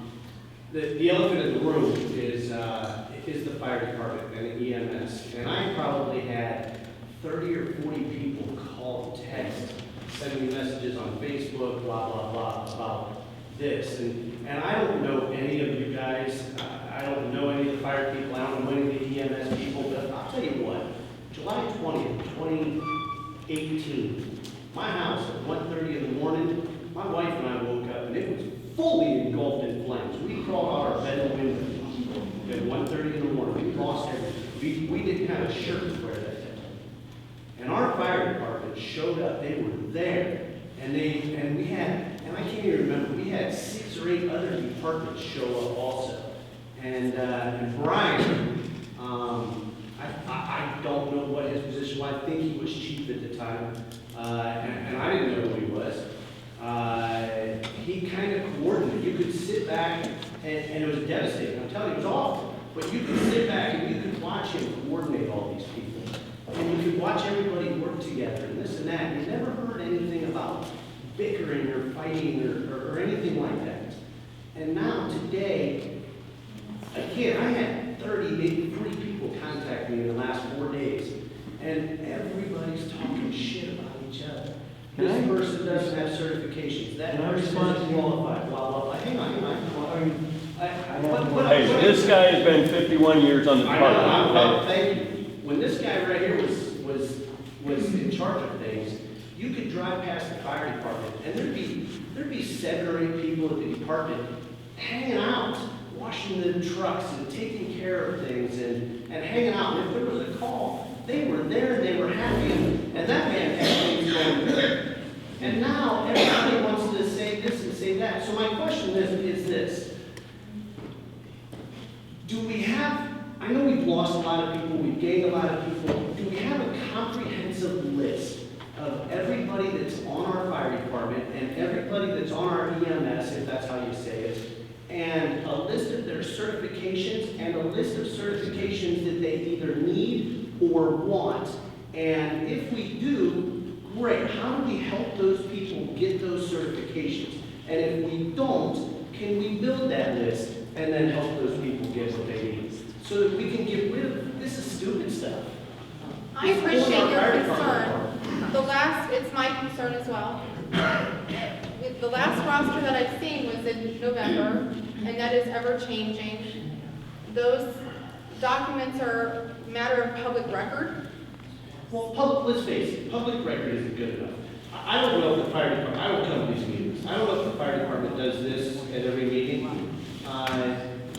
The elephant in the room is the fire department and the EMS. And I probably had 30 or 40 people call, text, send me messages on Facebook, blah, blah, blah, about this. And I don't know any of you guys. I don't know any of the fire people. I don't know any of the EMS people. But I'll tell you what, July 20th, 2018, my house at 1:30 in the morning, my wife and I woke up and it was fully engulfed in flames. We crawled out our bed window at 1:30 in the morning. We lost everything. We didn't have a shirt to wear that day. And our fire department showed up. They were there. And we had, and I can't even remember, we had 6 or 8 other departments show up also. And Brian, I don't know what his position was. I think he was chief at the time. And I didn't know who he was. He kind of coordinated. You could sit back, and it was devastating. I'm telling you, it was awful. But you could sit back and you could watch him coordinate all these people. And you could watch everybody work together and this and that. And you never heard anything about bickering or fighting or anything like that. And now, today, again, I had 30, maybe 40 people contact me in the last 4 days. And everybody's talking shit about each other. This person doesn't have certifications. That person isn't qualified, blah, blah, blah. Hang on. Hey, this guy has been 51 years on the department. Thank you. When this guy right here was in charge of things, you could drive past the fire department and there'd be 7 or 8 people at the department hanging out, washing the trucks and taking care of things and hanging out. And if there was a call, they were there and they were happy, and that man had things going good. And now everybody wants to say this and say that. So my question is this. Do we have, I know we've lost a lot of people, we've gained a lot of people. Do we have a comprehensive list of everybody that's on our fire department and everybody that's on our EMS, if that's how you say it, and a list of their certifications and a list of certifications that they either need or want? And if we do, great. How do we help those people get those certifications? And if we don't, can we build that list and then help those people get what they need? So that we can get rid of, this is stupid stuff. I appreciate your concern. It's my concern as well. The last roster that I've seen was in November, and that is ever changing. Those documents are a matter of public record. Well, let's face it, public record isn't good enough. I don't know if the fire department, I don't come to these meetings. I don't know if the fire department does this at every meeting.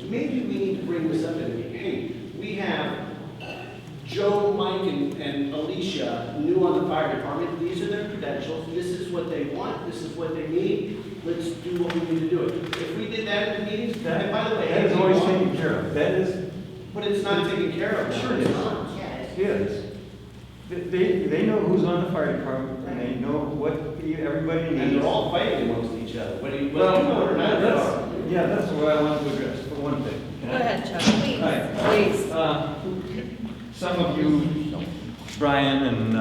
Maybe we need to bring this up in a meeting. Hey, we have Joe, Mike, and Alicia new on the fire department. These are their credentials. This is what they want. This is what they need. Let's do what we need to do. If we did that in the meetings, and by the way, That is always taken care of. That is. But it's not taken care of. Sure it is. It is. They know who's on the fire department, and they know what everybody needs. And they're all fighting amongst each other. Whether you Well, know it or not, they are. yeah, that's what I wanted to address, for one thing. Go ahead, Chuck, please, Hi. please. Some of you, Brian, and,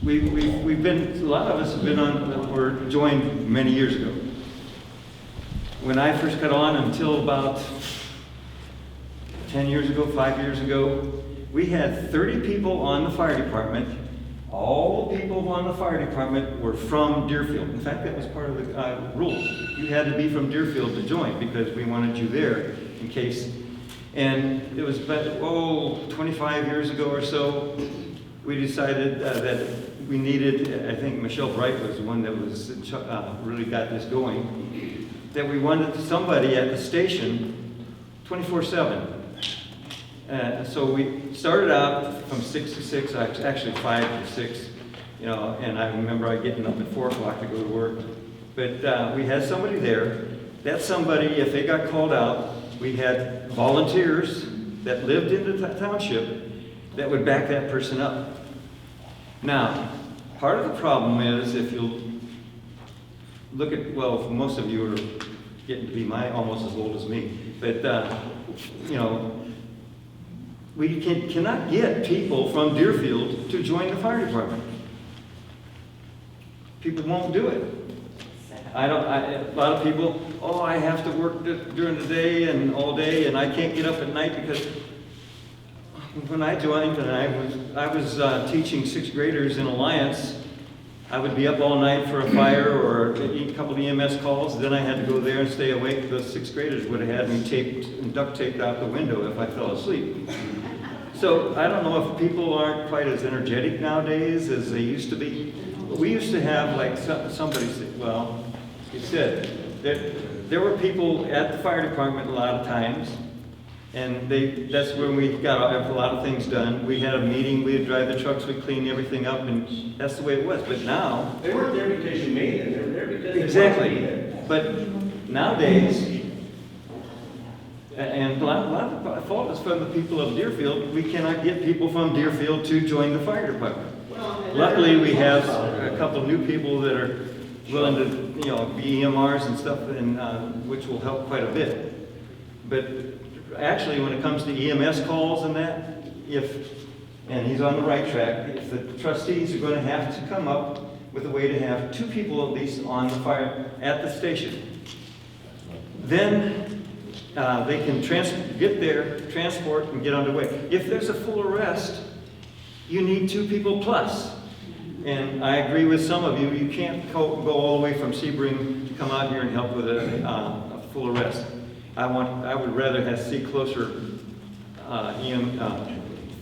we've been, a lot of us have been on, were joined many years ago. When I first got on until about 10 years ago, 5 years ago, we had 30 people on the fire department. All the people on the fire department were from Deerfield. In fact, that was part of the rules. You had to be from Deerfield to join because we wanted you there in case. And it was about, 25 years ago or so, we decided that we needed, I think Michelle Bright was the one that was really got this going. that we wanted somebody at the station 24/7. So we started out from 6 to 6, actually 5 to 6, you know, and I remember getting up at 4 o'clock to go to work. But we had somebody there. That somebody, if they got called out, we had volunteers that lived in the township that would back that person up. Now, part of the problem is if you look at, well, most of you are getting to be almost as old as me, but, you know, we cannot get people from Deerfield to join the fire department. People won't do it. A lot of people, oh, I have to work during the day and all day, and I can't get up at night because when I joined and I was teaching 6th graders in Alliance, I would be up all night for a fire or a couple of EMS calls. Then I had to go there and stay awake. The 6th graders would have had me taped and duct taped out the window if I fell asleep. So I don't know if people aren't quite as energetic nowadays as they used to be. We used to have, like somebody said, well, he said that there were people at the fire department a lot of times, and that's when we got a lot of things done. We had a meeting, we'd drive the trucks, we'd clean everything up, and that's the way it was. But now... They weren't there because you made it, they were there because exactly. they wanted to be there. But nowadays, and a lot of the fault is from the people of Deerfield, we cannot get people from Deerfield to join the fire department. Luckily, we have a couple of new people that are willing to, you know, be EMRs and stuff, and which will help quite a bit. But actually, when it comes to EMS calls and that, and he's on the right track, if the trustees are going to have to come up with a way to have 2 people at least on the fire at the station, then they can get there, transport, and get underway. If there's a full arrest, you need 2 people plus. And I agree with some of you, you can't go all the way from Sebring to come out here and help with a full arrest. I would rather see closer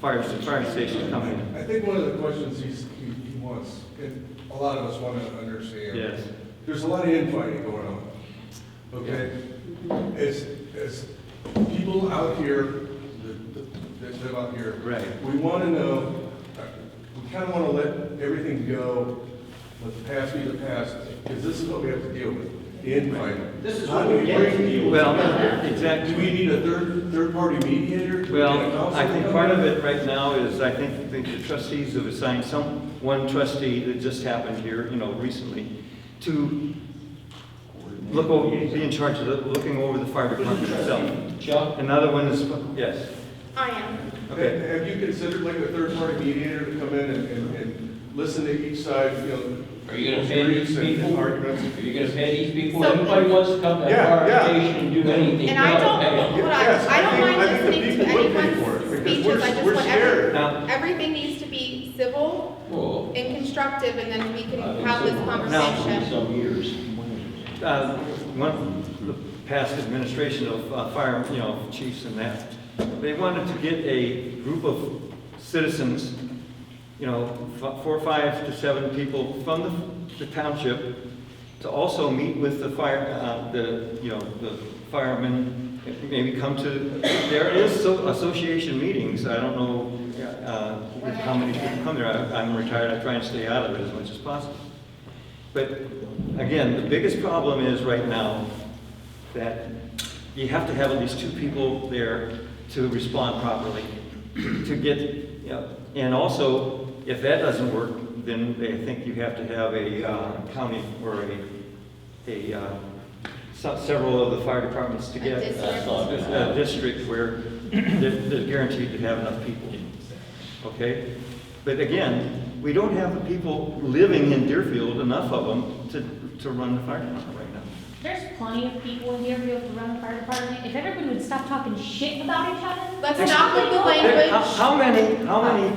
fire station coming in. I think one of the questions he wants, and a lot of us want to understand. Yes. There's a lot of infighting going on. Okay? As people out here that live out here, right. We want to know, we kind of want to let everything go, let the past be the past, because this is what we have to deal with, the infighting. This is How what do we get to deal with. Well, exactly. Do we need a third-party mediator? Well, I think part of it right now is I think the trustees have assigned one trustee that just happened here, you know, recently, to be in charge of looking over the fire department itself. Chuck? Another one is, yes. I am. Okay. Have you considered like a third-party mediator to come in and listen to each side, you know? Are you gonna pay these people? Arguments? Are you gonna pay these people? So- Anybody wants to come to the fire station and do anything? And I don't, pay them. hold on, Yes, I don't mind I think the listening to people would pay anyone's for it, because speeches, I just we're want scared. Now, everything needs to be civil Well, and constructive, and then we can I've been have this sitting around conversation. some years. the past administration of fire, you know, chiefs and that, they wanted to get a group of citizens, you know, 4, 5 to 7 people from the township to also meet with the the firemen, maybe come to, there is association meetings. I don't know how many people come there. I'm retired, I try and stay out of it as much as possible. But again, the biggest problem is right now that you have to have at least 2 people there to respond properly, to get, you know, and also, if that doesn't work, then I think you have to have a county or several of the fire departments to get a district where they're guaranteed to have enough people. Okay? But again, we don't have the people living in Deerfield, enough of them, to run the fire department right now. There's plenty of people in Deerfield to run the fire department. If everybody would stop talking shit about each other. Let's not put the language. How many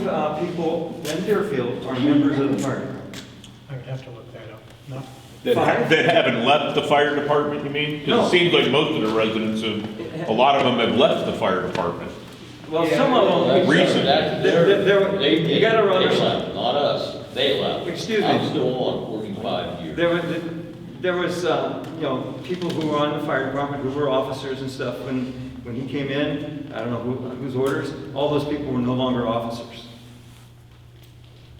people in Deerfield are members of the fire department? I would have to look that up. No? That haven't left the fire department, you mean? Because No. it seems like most of the residents a lot of them have left the fire department. Well, some of them, Recent. you gotta They understand. left, not us. They left. Excuse me. I'm still on 45 years. there was, people who were on the fire department, who were officers and stuff, when he came in, I don't know whose orders, all those people were no longer officers.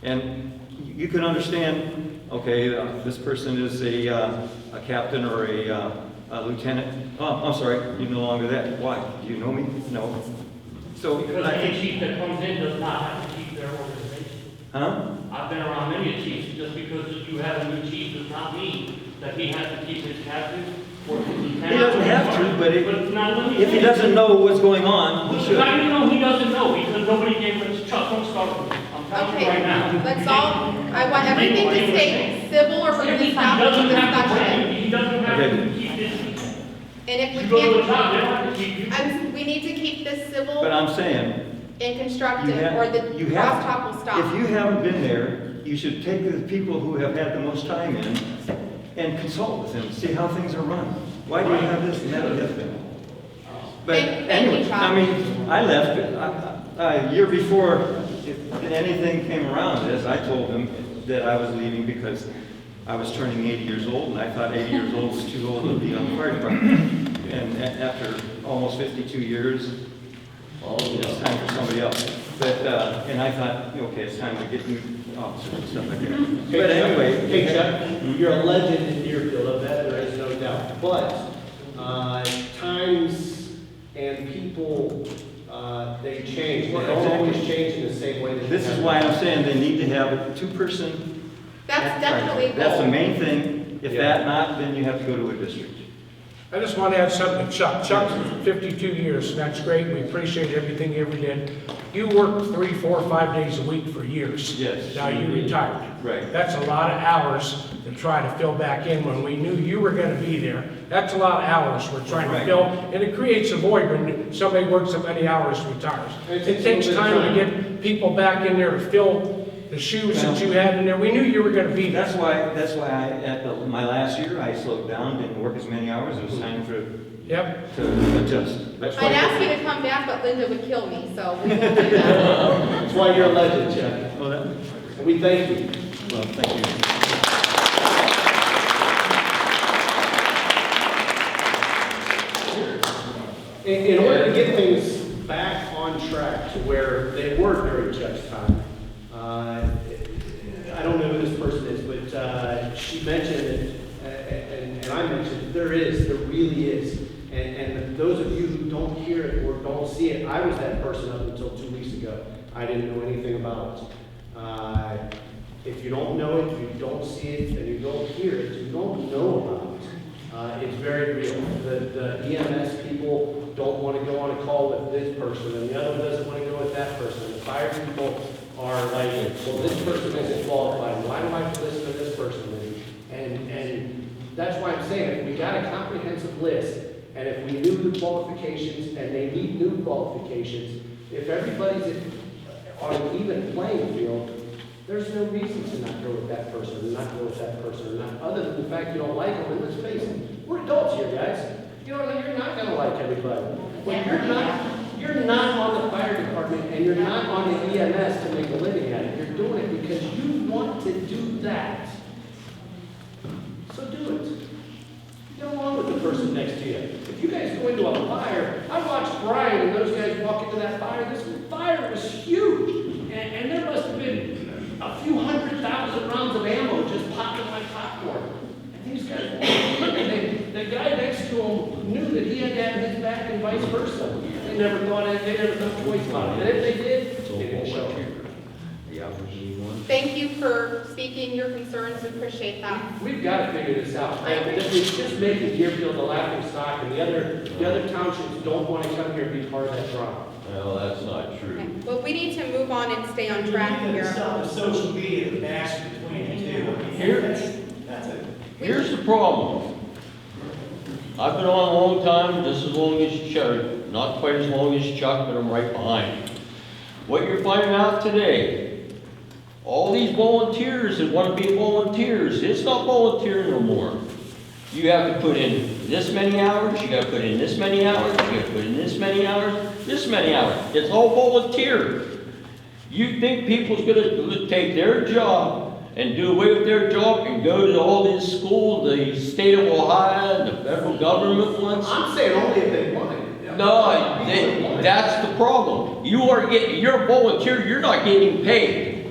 And you can understand, okay, this person is a captain or a lieutenant. Oh, I'm sorry, you're no longer that. Why? Do you know me? No. So Because I any think, chief that comes in does not have to keep their organization. huh? I've been around many chiefs, just because you have a new chief does not mean that he has to keep his captain or his lieutenant. He doesn't have to, but if he doesn't know what's going on, he should. How do you know he doesn't know? Because nobody gave him, Chuck, don't start with me. I'm telling you right now. Let's all, I want everything to stay civil or we're going to stop the discussion. He doesn't have to keep his people. And if we You go to a can't, job, they don't have to keep you. we need to keep this civil But I'm saying, and constructive, or the crosstalk will stop. if you haven't been there, you should take the people who have had the most time in and consult with them, see how things are run. Why do you have this and that and the other thing? But anyway, I mean, I left a year before anything came around this. I told him that I was leaving because I was turning 80 years old, and I thought 80 years old was too old to be on the fire department. And after almost 52 years, it's time for somebody else. But, and I thought, okay, it's time to get new officers and stuff like that. But anyway. Hey Chuck, you're a legend in Deerfield, of that there is no doubt. But times and people, they change. They don't always change in the same way. This is why I'm saying they need to have a two-person. That's definitely. That's the main thing. If that not, then you have to go to a district. I just want to add something to Chuck. Chuck's 52 years, and that's great. We appreciate everything you ever did. You worked 3, 4, 5 days a week for years. Yes. Now you retired. Right. That's a lot of hours to try to fill back in when we knew you were going to be there. That's a lot of hours we're trying to fill, and it creates a void when somebody works so many hours and retires. It takes time to get people back in there to fill the shoes that you had in there. We knew you were going to be there. That's why at my last year, I slowed down, didn't work as many hours. It was time to adjust. I'd ask you to come back, but Linda would kill me, so we won't do that. That's why you're a legend, Chuck. Well, and we thank you. Well, thank you. In order to get things back on track to where they were during Chuck's time, I don't know who this person is, but she mentioned it, and I mentioned it, there really is. And those of you who don't hear it or don't see it, I was that person up until 2 weeks ago. I didn't know anything about it. If you don't know it, you don't see it, and you don't hear it, you don't know about it. It's very real. The EMS people don't want to go on a call with this person, and the other one doesn't want to go with that person. And the fire people are like, well, this person isn't qualified. Why do I have to listen to this person? And that's why I'm saying, if we got a comprehensive list, and if we knew the qualifications, and they need new qualifications, if everybody's on an even playing field, there's no reason to not go with that person, and not go with that person, or not, other than the fact you don't like them. And let's face it, we're adults here, guys. You're not going to like everybody. But you're not on the fire department, and you're not on the EMS to make a living at it. You're doing it because you want to do that. So do it. Get along with the person next to you. If you guys go into a fire, I watched Brian and those guys walk into that fire. This fire was huge. And there must have been a few 100,000 rounds of ammo just popping like popcorn. And these guys walked in, and the guy next to him knew that he had to have his back and vice versa. They never thought they never thought twice about it. And if they did, they didn't show up. Thank you for speaking your concerns. We appreciate that. We've got to figure this out. It's just making Deerfield a laughing stock, and the other townships don't want to come here and be part of that drama. Well, that's not true. Okay. Well, we need to move on and stay on track here. The social media, the bash between the two. That's it. Here's the problem. I've been on a long time, just as long as Chuck, not quite as long as Chuck, but I'm right behind. What you're finding out today, all these volunteers that want to be volunteers, it's not volunteering no more. You have to put in this many hours, you got to put in this many hours, you got to put in this many hours, this many hours. It's all volunteer. You think people's going to take their job and do away with their job and go to all this school the state of Ohio and the federal government wants? I'm saying only if they want it. No, that's the problem. You're a volunteer, you're not getting paid.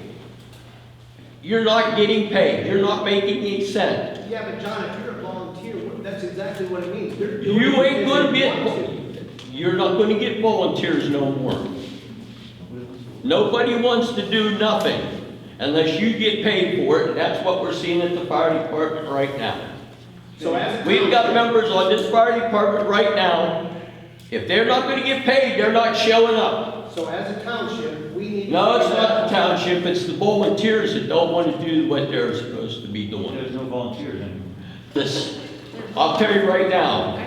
You're not getting paid, you're not making any cent. Yeah, but John, if you're a volunteer, that's exactly what it means. They're doing You it ain't if gonna they want get, you're not gonna get volunteers no more. Nobody wants to do nothing unless you get paid for it, and that's what we're seeing at the fire department right now. So as a We've got members on this fire department right now, if they're not gonna get paid, they're not showing up. So as a township, we need. No, it's not the township, it's the volunteers that don't wanna do what they're supposed to be doing. There's no volunteers anymore. This, I'll tell you right now,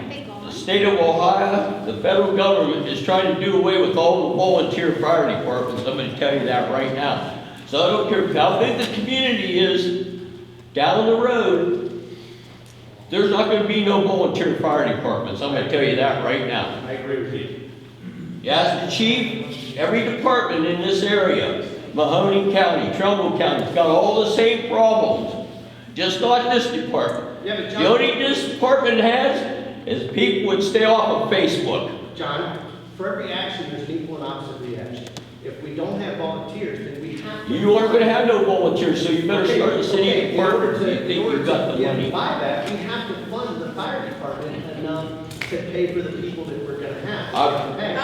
the state of Ohio, the federal government is trying to do away with all the volunteer fire departments, I'm gonna tell you that right now. So I don't care how big the community is, down the road, there's not gonna be no volunteer fire departments, I'm gonna tell you that right now. I agree with you. You ask the chief, every department in this area, Mahoney County, Trumbull County, got all the same problems, just not this department. Yeah, but John. The only this department has is people would stay off of Facebook. John, for every action, there's an equal and opposite reaction. If we don't have volunteers, then we have to. You aren't gonna have no volunteers, so you better start the city department if you think you got the money. By that, we have to fund the fire department enough to pay for the people that we're gonna have.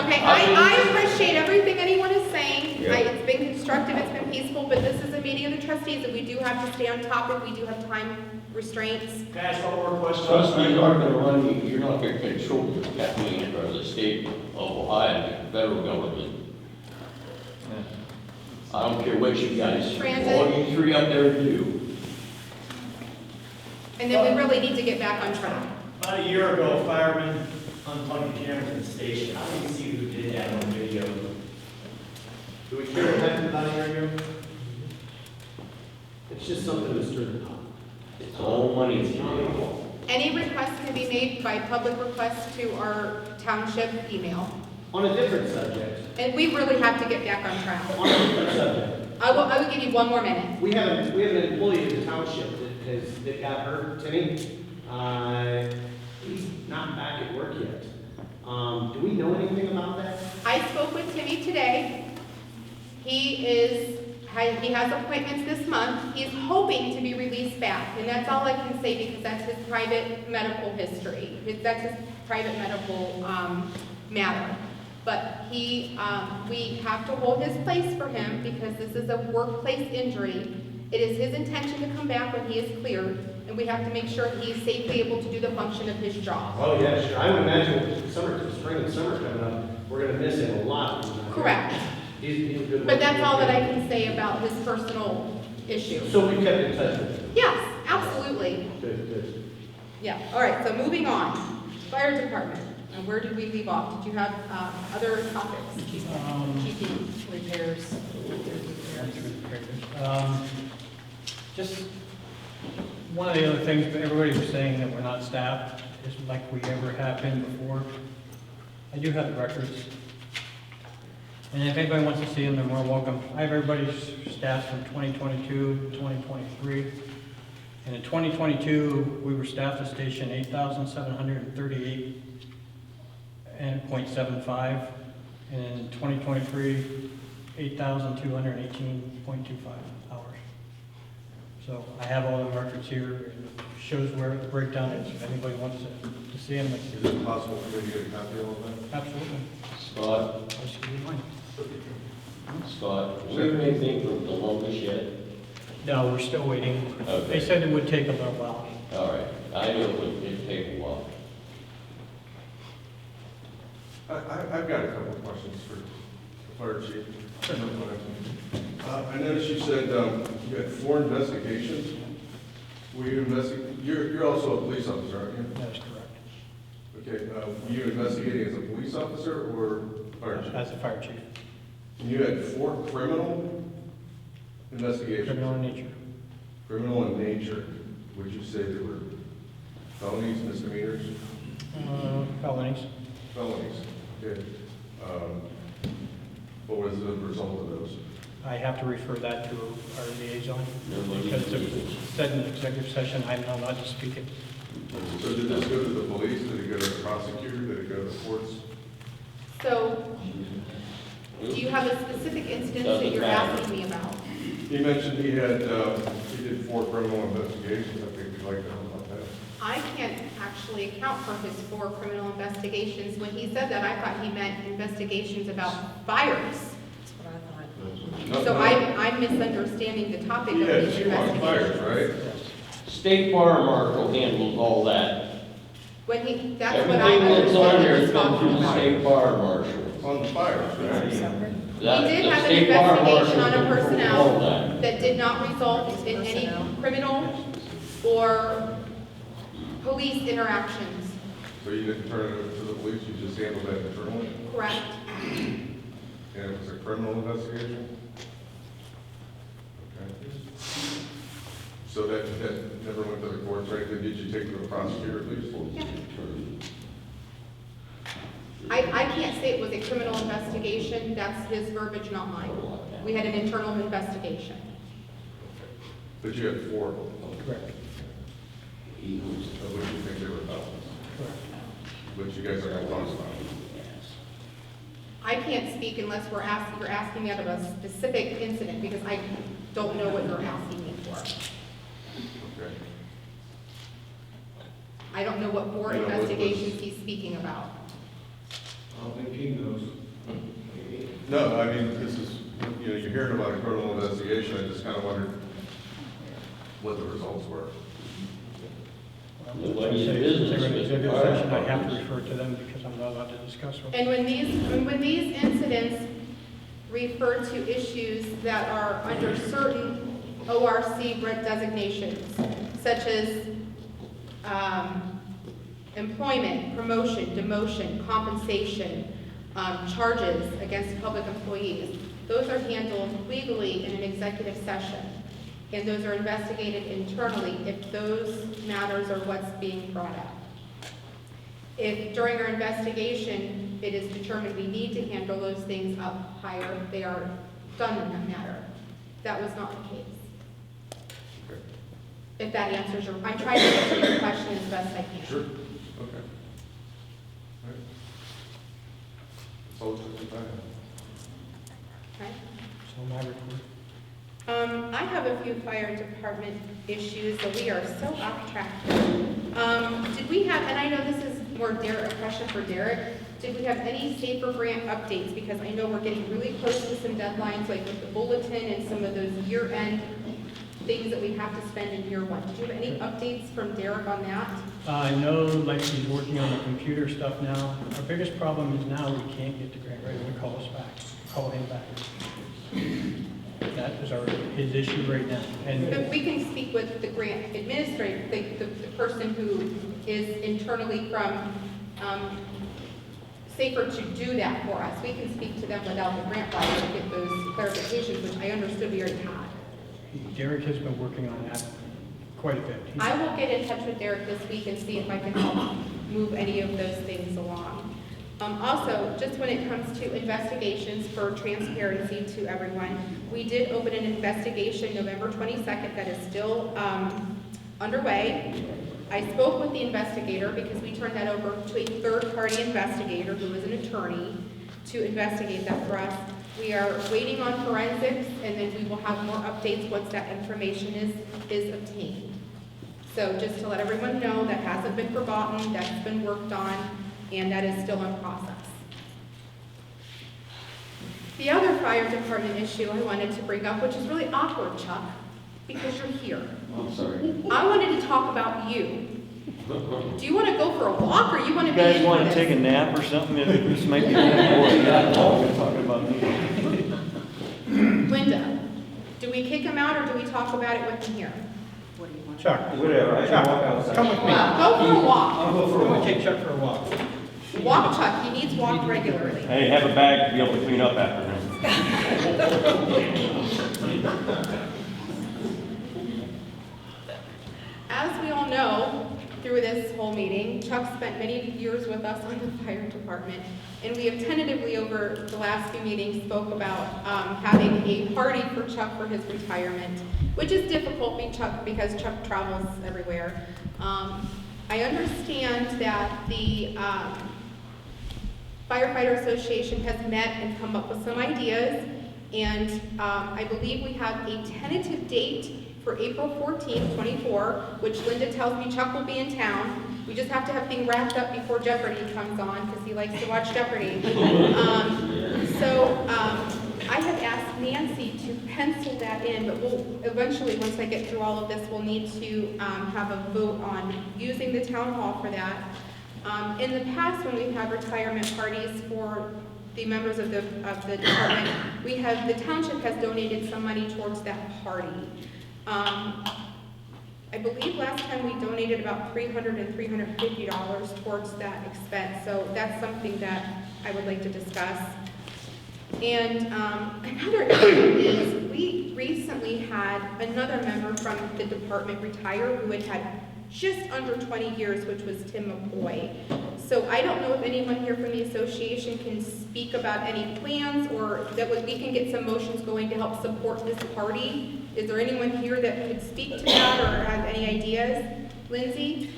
Okay, I appreciate everything anyone is saying. Yeah. It's been constructive, it's been peaceful, but this is a meeting of the trustees, and we do have to stay on topic, we do have time restraints. Can I ask one more question? Trustees aren't gonna run, you're not gonna control that meeting or the state of Ohio, the federal government. I don't care what you guys, Transit. all you three up there do. And then we really need to get back on track. About a year ago, firemen unplugged the cameras in the station. I didn't see who did that on video. Do we care what happened about a year ago? It's just something that's turned on. It's all money today. Any requests can be made by public request to our township email. On a different subject. And we really have to get back on track. On a different subject. I will give you one more minute. We have an employee in the township that got hurt, Timmy. He's not back at work yet. Do we know anything about that? I spoke with Timmy today. He has appointments this month. He's hoping to be released back, and that's all I can say because that's his private medical history. That's his private medical matter. But we have to hold his place for him because this is a workplace injury. It is his intention to come back when he is cleared, and we have to make sure he is safely able to do the function of his job. Oh, yeah, sure. I would imagine with spring and summer coming up, we're gonna miss him a lot. Correct. He's a good. But that's all that I can say about his personal issue. So we kept in touch with him. Yes, absolutely. Good. Yeah, all right, so moving on. Fire department, and where did we leave off? Did you have other topics? Keeping repairs. Just one of the other things, but everybody was saying that we're not staffed, just like we ever have been before. I do have the records. And if anybody wants to see them, they're more welcome. I have everybody's stats from 2022 to 2023. And in 2022, we were staffed at station 8,738.75. And in 2023, 8,218.25 hours. So I have all the records here. It shows where the breakdown is. If anybody wants to see them. Is it possible for me to get a copy of all that? Absolutely. Scott, I'll just give you mine. Scott, we have anything from Columbus yet? No, we're still waiting. Okay. They said it would take a little while. All right, I knew it'd take a while. I've got a couple of questions for the fire chief. I noticed you said you had 4 investigations. Were you you're also a police officer, aren't you? That is correct. Okay, were you investigating as a police officer or fire chief? As a fire chief. And you had 4 criminal investigations? Criminal in nature. Criminal in nature. Would you say they were felonies, misdemeanors? Felonies. Felonies, okay. What was the result of those? I have to refer that to our liaison, because it said in executive session, I'm not allowed to speak it. So did this go to the police, did it go to the prosecutor, did it go to the courts? So, do you have a specific instance that you're asking me about? He mentioned he did 4 criminal investigations, I think we'd like to know about that. I can't actually account for his 4 criminal investigations. When he said that, I thought he meant investigations about fires. That's what I thought. So I'm misunderstanding the topic of He these had 2 on fires, investigations. right? State fire marshal handles all that. That's what I Everything that's on understood there he is was come talking through the about. state fire marshal. On the fires, right? We did have an investigation on a personnel that did not result in any criminal or police interactions. So you didn't turn it over to the police, you just handled that internally? Correct. And it was a criminal investigation? Okay. So that never went to the courts, right? Did you take it to the prosecutor at least? Yeah. I can't say it was a criminal investigation, that's his verbiage, not mine. We had an internal investigation. But you had 4 of them. Correct. Of which you think they were felons? Correct. Which you guys are going to talk about? I can't speak unless you're asking me out of a specific incident, because I don't know what you're asking me for. Okay. I don't know what 4 You know, investigations he's speaking about. I don't think he knows. No, I mean, this is, you're hearing about a criminal investigation, I just kind of wondered what the results were. Nobody's Say, business since they're in with executive fire session, I have to departments. refer to them because I'm not allowed to discuss them. And when these incidents refer to issues that are under certain ORC designations, such as employment, promotion, demotion, compensation, charges against public employees, those are handled legally in an executive session. And those are investigated internally if those matters are what's being brought up. If during our investigation, it is determined we need to handle those things up higher, they are done in that matter. That was not the case. Okay. If that answers I'm trying to answer your question as best I can. Sure. Okay. All right. That's all it's about. Okay. So my report. I have a few fire department issues, so we are so off track. Did we have, and I know this is more a question for Derek, did we have any safer grant updates? Because I know we're getting really close to some deadlines, like with the bulletin and some of those year-end things that we have to spend in year 1. Did you have any updates from Derek on that? I know, like, he's working on the computer stuff now. Our biggest problem is now we can't get the grant writer to call us back, call him back. That is his issue right now. And But we can speak with the grant administrator, the person who is internally from safer to do that for us. We can speak to them without the grant writer to get those clarifications, which I understood we already had. Derek has been working on that quite a bit. I will get in touch with Derek this week and see if I can help move any of those things along. Also, just when it comes to investigations, for transparency to everyone, we did open an investigation November 22nd that is still underway. I spoke with the investigator because we turned that over to a third-party investigator who is an attorney to investigate that for us. We are waiting on forensics, and then we will have more updates once that information is obtained. So just to let everyone know, that hasn't been forgotten, that's been worked on, and that is still in process. The other fire department issue I wanted to bring up, which is really awkward, Chuck, because you're here. I'm sorry. I wanted to talk about you. Do you want to go for a walk, or you want to You be guys in want for to this? take a nap or something? This might be talking about me. Linda, do we kick him out, or do we talk about it with him here? Chuck, Whatever, I can walk Chuck, outside. come with me. Go for a walk. I'll go for a I'm walk. gonna take Chuck for a walk. Walk, Chuck. He needs walked regularly. Hey, have a bag to be able to clean up after him. As we all know, through this whole meeting, Chuck spent many years with us on the fire department. And we have tentatively over the last few meetings spoke about having a party for Chuck for his retirement, which is difficult because Chuck travels everywhere. I understand that the Firefighter Association has met and come up with some ideas, and I believe we have a tentative date for April 14th, 24, which Linda tells me Chuck will be in town. We just have to have things wrapped up before Jeopardy comes on, because he likes to watch Jeopardy. I have asked Nancy to pencil that in, but we'll eventually, once I get through all of this, we'll need to have a vote on using the town hall for that. In the past, when we've had retirement parties for the members of the department, the township has donated some money towards that party. I believe last time we donated about $300 and $350 towards that expense, so that's something that I would like to discuss. And another issue is we recently had another member from the department retire who had had just under 20 years, which was Tim McCoy. So I don't know if anyone here from the association can speak about any plans or that we can get some motions going to help support this party. Is there anyone here that could speak to that or have any ideas? Lindsay?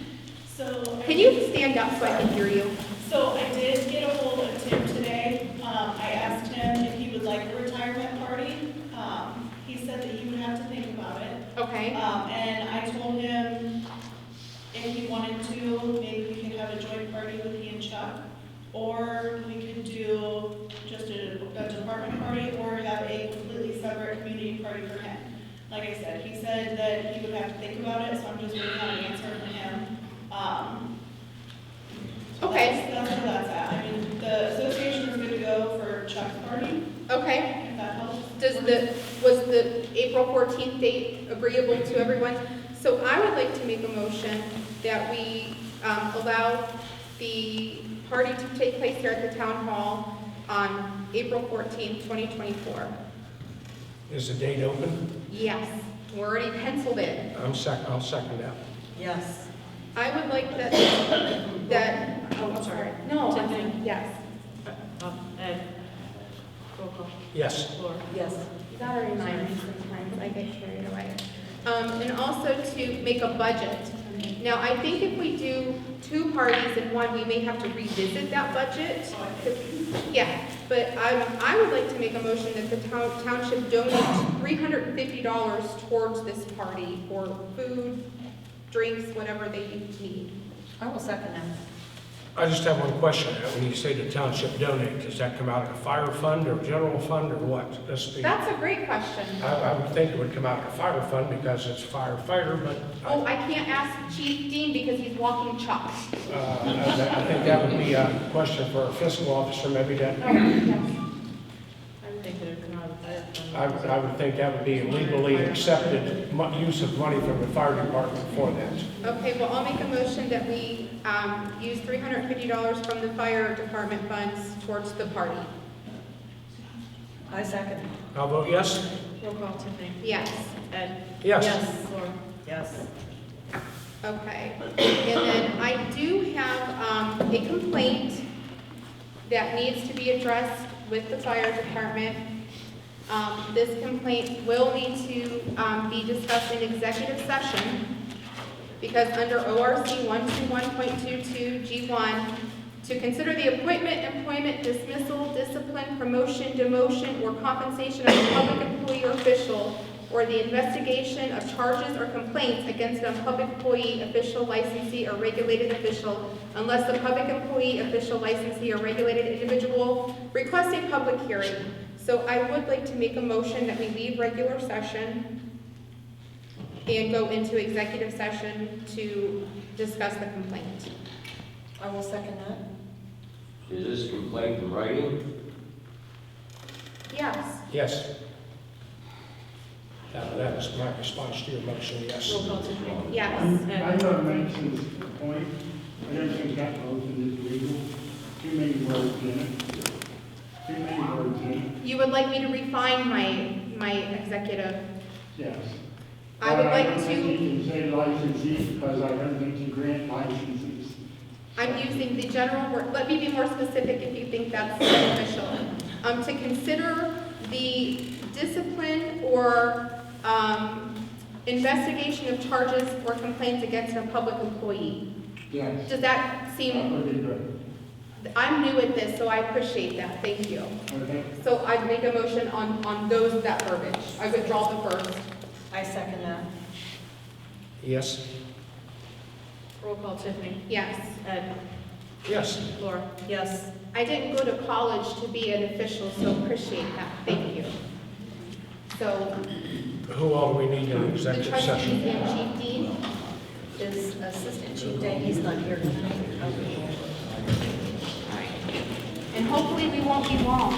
Can you stand up so I can hear you? So I did get a hold of Tim today. I asked him if he would like a retirement party. He said that he would have to think about it. Okay. And I told him if he wanted to, maybe we could have a joint party with he and Chuck, or we could do just a department party, or have a completely separate community party for him. Like I said, he said that he would have to think about it, so I'm just waiting on an answer from him. Okay. That's where that's at. I mean, the association is good to go for Chuck's party. Okay. If that helps. Was the April 14th date agreeable to everyone? So I would like to make a motion that we allow the party to take place here at the town hall on April 14th, 2024. Is the date open? Yes, we're already penciled in. I'll second that. Yes. I would like that, oh, I'm sorry. No, Tiffany? yes. Ed? Roll call. Yes. Laura? Yes. You gotta remind me sometimes, I get carried away. And also to make a budget. Now, I think if we do two parties in one, we may have to revisit that budget. Yeah, but I would like to make a motion that the township donate $350 towards this party for food, drinks, whatever they need. I will second that. I just have one question. When you say the township donate, does that come out of a fire fund or general fund or what? That's a great question. I would think it would come out of a fire fund because it's firefighter, but Oh, I can't ask Chief Dean because he's walking Chuck. I think that would be a question for our fiscal officer, maybe that. Oh, yes. I would think that it would come out of fire fund. I would think that would be a legally accepted use of money from the fire department for that. Okay, well, I'll make a motion that we use $350 from the fire department funds towards the party. I second. I'll vote yes. Roll call, Tiffany? Yes. Ed? Yes. Laura? Yes. Okay. And then I do have a complaint that needs to be addressed with the fire department. This complaint will need to be discussed in executive session because under ORC 121.22 G1, to consider the appointment, employment, dismissal, discipline, promotion, demotion, or compensation of a public employee or official, or the investigation of charges or complaints against a public employee, official, licensee, or regulated official, unless the public employee, official, licensee, or regulated individual requests a public hearing. So I would like to make a motion that we leave regular session and go into executive session to discuss the complaint. I will second that. Is this complaint in writing? Yes. Yes. That was my response to your motion, yes. Roll call, Tiffany? Yes. I'm not mentioning the point, but everything's got motion is legal. Too many words in it. Too many words in it. You would like me to refine my executive? Yes. I would like don't think you to, can say licensee because I don't think you grant licenses. I'm using the general word, let me be more specific if you think that's beneficial. To consider the discipline or, investigation of charges or complaints against a public employee. Yes. Does that That seem, would be good. I'm new at this, so I appreciate that, thank you. Okay. So I'd make a motion on those, that verbiage. I withdraw the first. I second that. Yes? Roll call Tiffany. Yes. Ed. Yes. Laura. Yes. I didn't go to college to be an official, so appreciate that, thank you. So, Who all do we need in the executive trustees session? and Chief Dean, Is Assistant Chief Day, he's not here tonight. Okay. and hopefully we won't be long.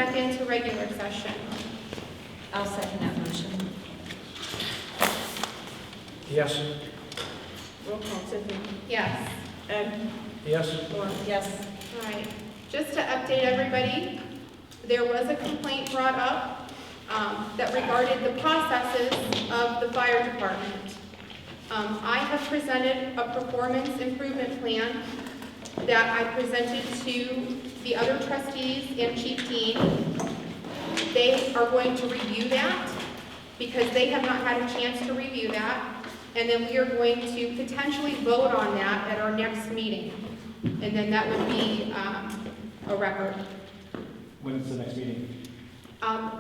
back into regular session. I'll second that motion. Yes? Roll call, Tiffany. Yes. Ed. Yes? Lauren. Yes. All right, just to update everybody, there was a complaint brought up that regarded the processes of the fire department. I have presented a performance improvement plan that I presented to the other trustees and Chief Dean. They are going to review that because they have not had a chance to review that. And then we are going to potentially vote on that at our next meeting. And then that would be a record. When's the next meeting?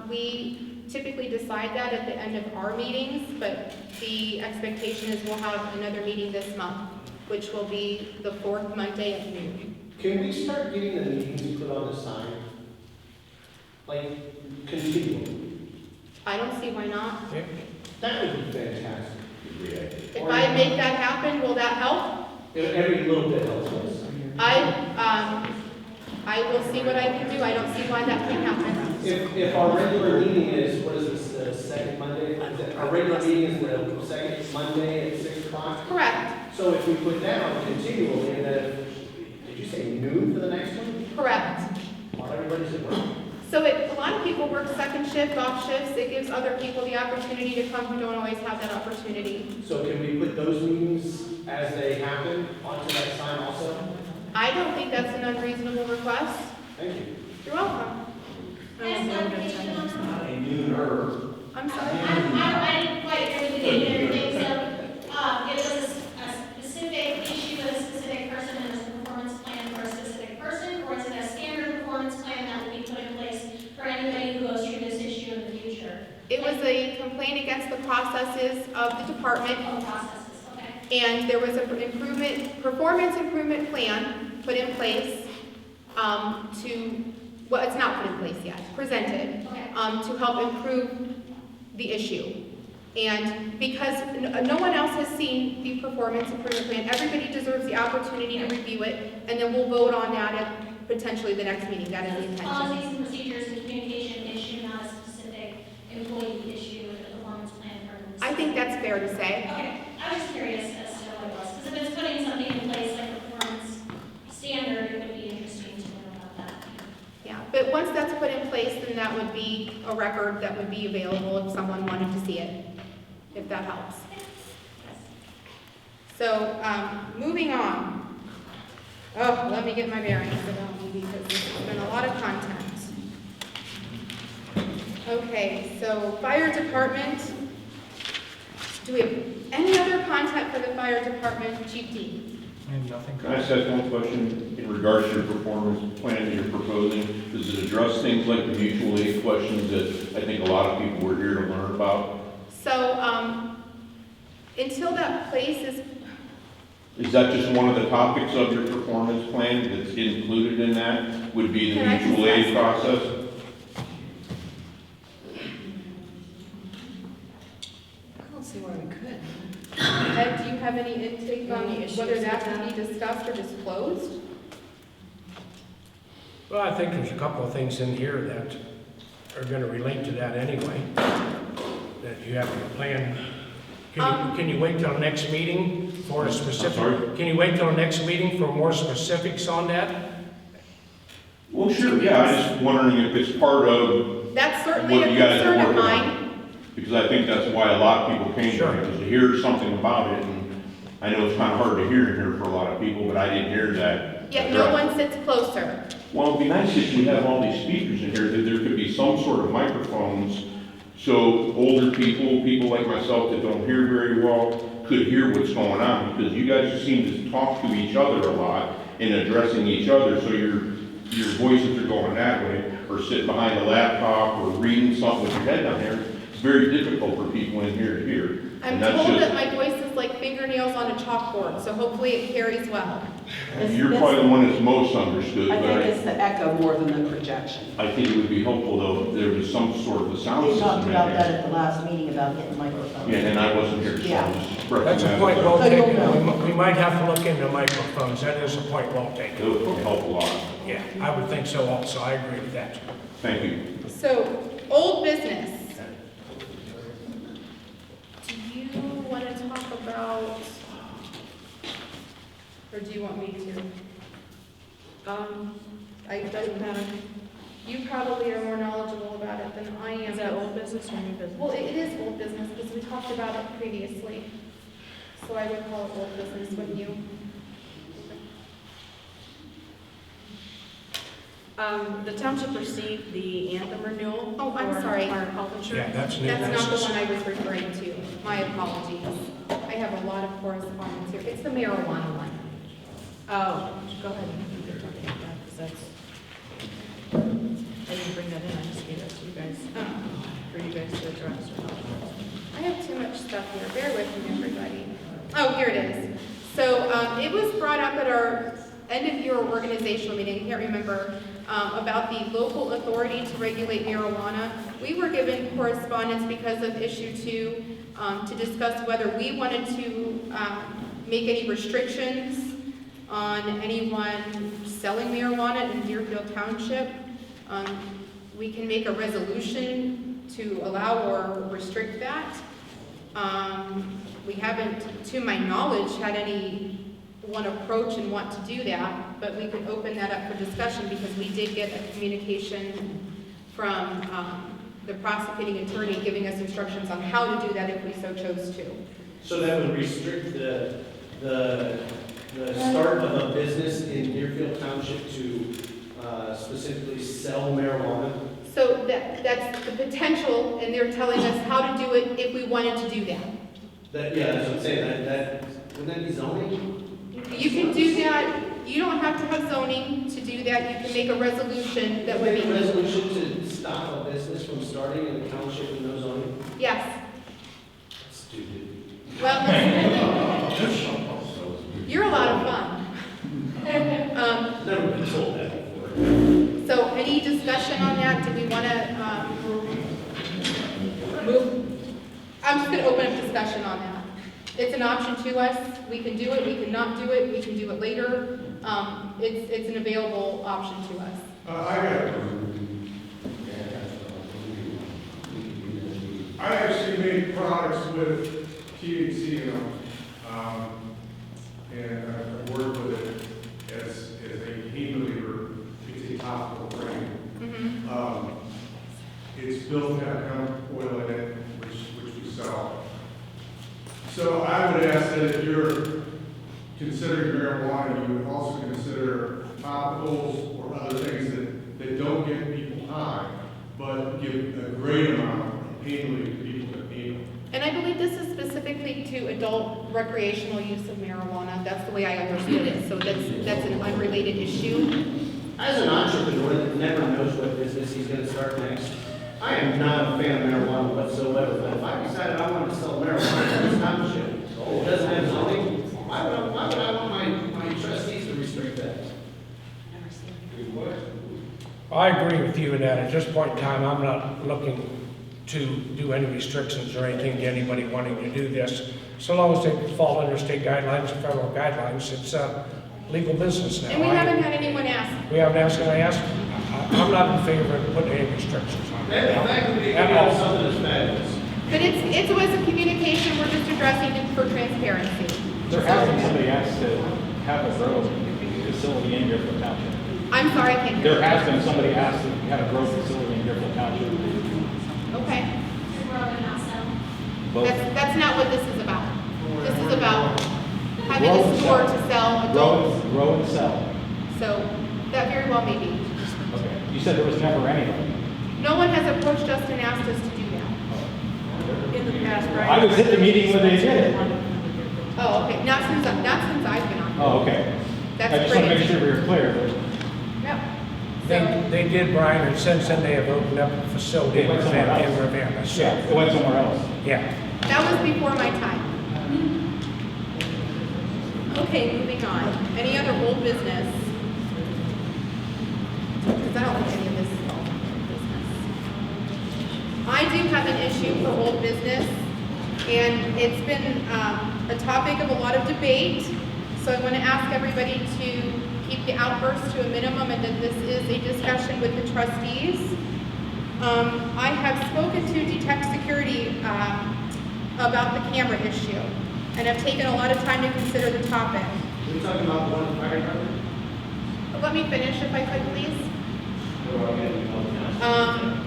We typically decide that at the end of our meetings, but the expectation is we'll have another meeting this month, which will be the 4th Monday at noon. Can we start getting the meetings put on the sign? Like, continually? I don't see why not. Yeah. That would be fantastic. If I make that happen, will that help? Every little bit helps us. I will see what I can do. I don't see why that can't happen. If our regular meeting is, what is this, the second Monday? Our regular meeting is the second Monday at 6 o'clock? Correct. So if we put that on continually, and then, did you say noon for the next one? Correct. While everybody's at work? So a lot of people work second shift, off shifts. It gives other people the opportunity to come who don't always have that opportunity. So can we put those meetings as they happen onto that sign also? I don't think that's an unreasonable request. Thank you. You're welcome. A nooner. I'm sorry. I didn't quite agree with the date and everything, so, it was a specific issue with a specific person and a performance plan for a specific person, or is it a standard performance plan that will be put in place for anybody who goes through this issue in the future? It was a complaint against the processes of the department. Oh, processes, okay. And there was a performance improvement plan put in place well, it's not put in place yet, presented, to help improve the issue. And because no one else has seen the performance improvement plan, everybody deserves the opportunity to review it, and then we'll vote on that at potentially the next meeting. That is the intention. Policies and procedures and communication issue, not a specific employee issue with the performance plan for. I think that's fair to say. Okay, I was just curious as to what it was, because if it's putting something in place like a performance standard, it would be interesting to know about that. Yeah, but once that's put in place, then that would be a record that would be available if someone wanted to see it, if that helps. So, moving on. Oh, let me get my bearings about me because there's been a lot of content. Okay, so fire department. Do we have any other content for the fire department, Chief Dean? Can I just ask one question in regards to your performance plan that you're proposing? Does it address things like the mutual aid questions that I think a lot of people were here to learn about? So, until that place Is that just one of the topics of your performance plan that's included in that? Would be the mutual aid process? I don't see why we could. Ed, do you have any intake on whether that can be discussed or disclosed? Well, I think there's a couple of things in here that are going to relate to that anyway, that you have to plan. Can you wait till the next meeting for a specific? Sorry? Can you wait till the next meeting for more specifics on that? Well, sure, yeah, I'm just wondering if it's part of That's certainly what a you guys are concern of working mine. on. Because I think that's why a lot of people came here, because to hear something about it, and I know it's kind of hard to hear here for a lot of people, but I didn't hear that. Yet no one sits closer. Well, it'd be nice if we have all these speakers in here, that there could be some sort of microphones, so older people, people like myself that don't hear very well, could hear what's going on, because you guys seem to talk to each other a lot in addressing each other, so your voices are going that way, or sitting behind a laptop, or reading something with your head down there. It's very difficult for people in here to hear. I'm told that my voice is like fingernails on a chalkboard, so hopefully it carries well. You're probably the one that's most understood, I but think it's the echo more than the projection. I think it would be helpful though if there was some sort of a sound They system talked in about that there. at the last meeting about getting microphones. Yeah, and I wasn't here, so Yeah. I'm just That's a recommending point that. well So you'll taken. know. We might have to look into microphones. That is a point well taken. It would help a lot. Yeah, I would think so also. I agree with that. Thank you. So, old business. Do you want to talk about, or do you want me to? It doesn't matter. You probably are more knowledgeable about it than I am. Is that old business or new business? Well, it is old business because we talked about it previously. So I would call it old business, wouldn't you? The township received the anthem renewal. Oh, I'm for sorry. Our health insurance. Yeah, that's new That's not the business. one I was referring to. My apologies. I have a lot of correspondence here. It's the marijuana one. Oh, go ahead. Because that's, I didn't bring that in, I just gave that to you guys, for you guys to address. I have too much stuff here. Bear with me, everybody. Oh, here it is. So it was brought up at our end-of-year organizational meeting, I can't remember, about the local authority to regulate marijuana. We were given correspondence because of issue 2 to discuss whether we wanted to make any restrictions on anyone selling marijuana in Deerfield Township. We can make a resolution to allow or restrict that. We haven't, to my knowledge, had anyone approach and want to do that, but we could open that up for discussion because we did get a communication from the prosecuting attorney giving us instructions on how to do that if we so chose to. So that would restrict the start of a business in Deerfield Township to specifically sell marijuana? So that's the potential, and they're telling us how to do it if we wanted to do that. Yeah, that's what I'm saying, wouldn't that be zoning? You can do that, you don't have to have zoning to do that, you can make a resolution that would Make a be. resolution to stop a business from starting in the township with no zoning? Yes. Stupid. Well, you're a lot of fun. Never been told that before. So any discussion on that? Do we want to move? I'm just going to open up discussion on that. It's an option to us. We can do it, we can not do it, we can do it later. It's an available option to us. I actually make products with THC in them, and I work with it as a pain reliever. It's a topical cream. It's built to have hemp oil in it, which we sell. So I would ask that if you're considering marijuana, you would also consider topicals or other things that don't get people high, but give a great amount of pain relief to people that need them. And I believe this is specifically to adult recreational use of marijuana. That's the way I understood it. So that's an unrelated issue. As an entrepreneur that never knows what business he's going to start next, I am not a fan of marijuana whatsoever, but if I decided I wanted to sell marijuana in this township, it doesn't have zoning, why would I want my trustees to restrict that? I agree with you in that. At this point in time, I'm not looking to do any restrictions or anything to anybody wanting to do this. So long as they fall under state guidelines and federal guidelines, it's legal business now. And we haven't had anyone ask. We haven't asked, and I asked, I'm not in favor of putting any restrictions on it. And the fact that they At can all. do something that's fabulous. But it's always a communication. We're just addressing it for transparency. There has been somebody asked to have a grow facility in Deerfield Township. I'm sorry, I can't hear. There has been somebody asked to have a grow facility in Deerfield Township. Okay. Both. That's not what this is about. This is about having a store to sell adults. Grow and sell. So that very well may be. Okay. You said there was never anyone. No one has approached us and asked us to do that. In the past, right? I was at the meeting where they did it. Oh, okay. Not since I've been on. Oh, okay. That's I just want to great. make sure we were clear. Yep. They did, Brian, and since then they have opened up a facility in It went somewhere else. Ravenna. So, Yeah, it went somewhere else. yeah. That was before my time. Okay, moving on. Any other old business? Because I don't think any of this is old business. I do have an issue for old business, and it's been a topic of a lot of debate. So I want to ask everybody to keep the outbursts to a minimum and that this is a discussion with the trustees. I have spoken to Detect Security about the camera issue, and have taken a lot of time to consider the topic. Are we talking about the one in the fire department? Let me finish if I could, please. Or again, no.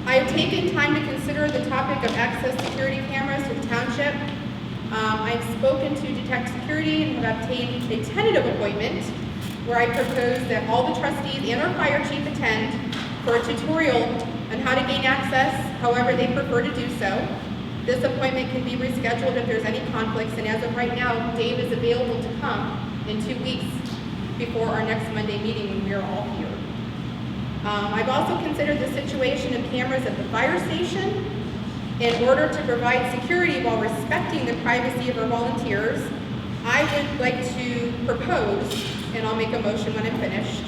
I have taken time to consider the topic of access security cameras to the township. I have spoken to Detect Security and have obtained a tentative appointment where I propose that all the trustees and our fire chief attend for a tutorial on how to gain access, however they prefer to do so. This appointment can be rescheduled if there's any conflicts, and as of right now, Dave is available to come in 2 weeks before our next Monday meeting when we are all here. I've also considered the situation of cameras at the fire station. In order to provide security while respecting the privacy of our volunteers, I would like to propose, and I'll make a motion when I'm finished,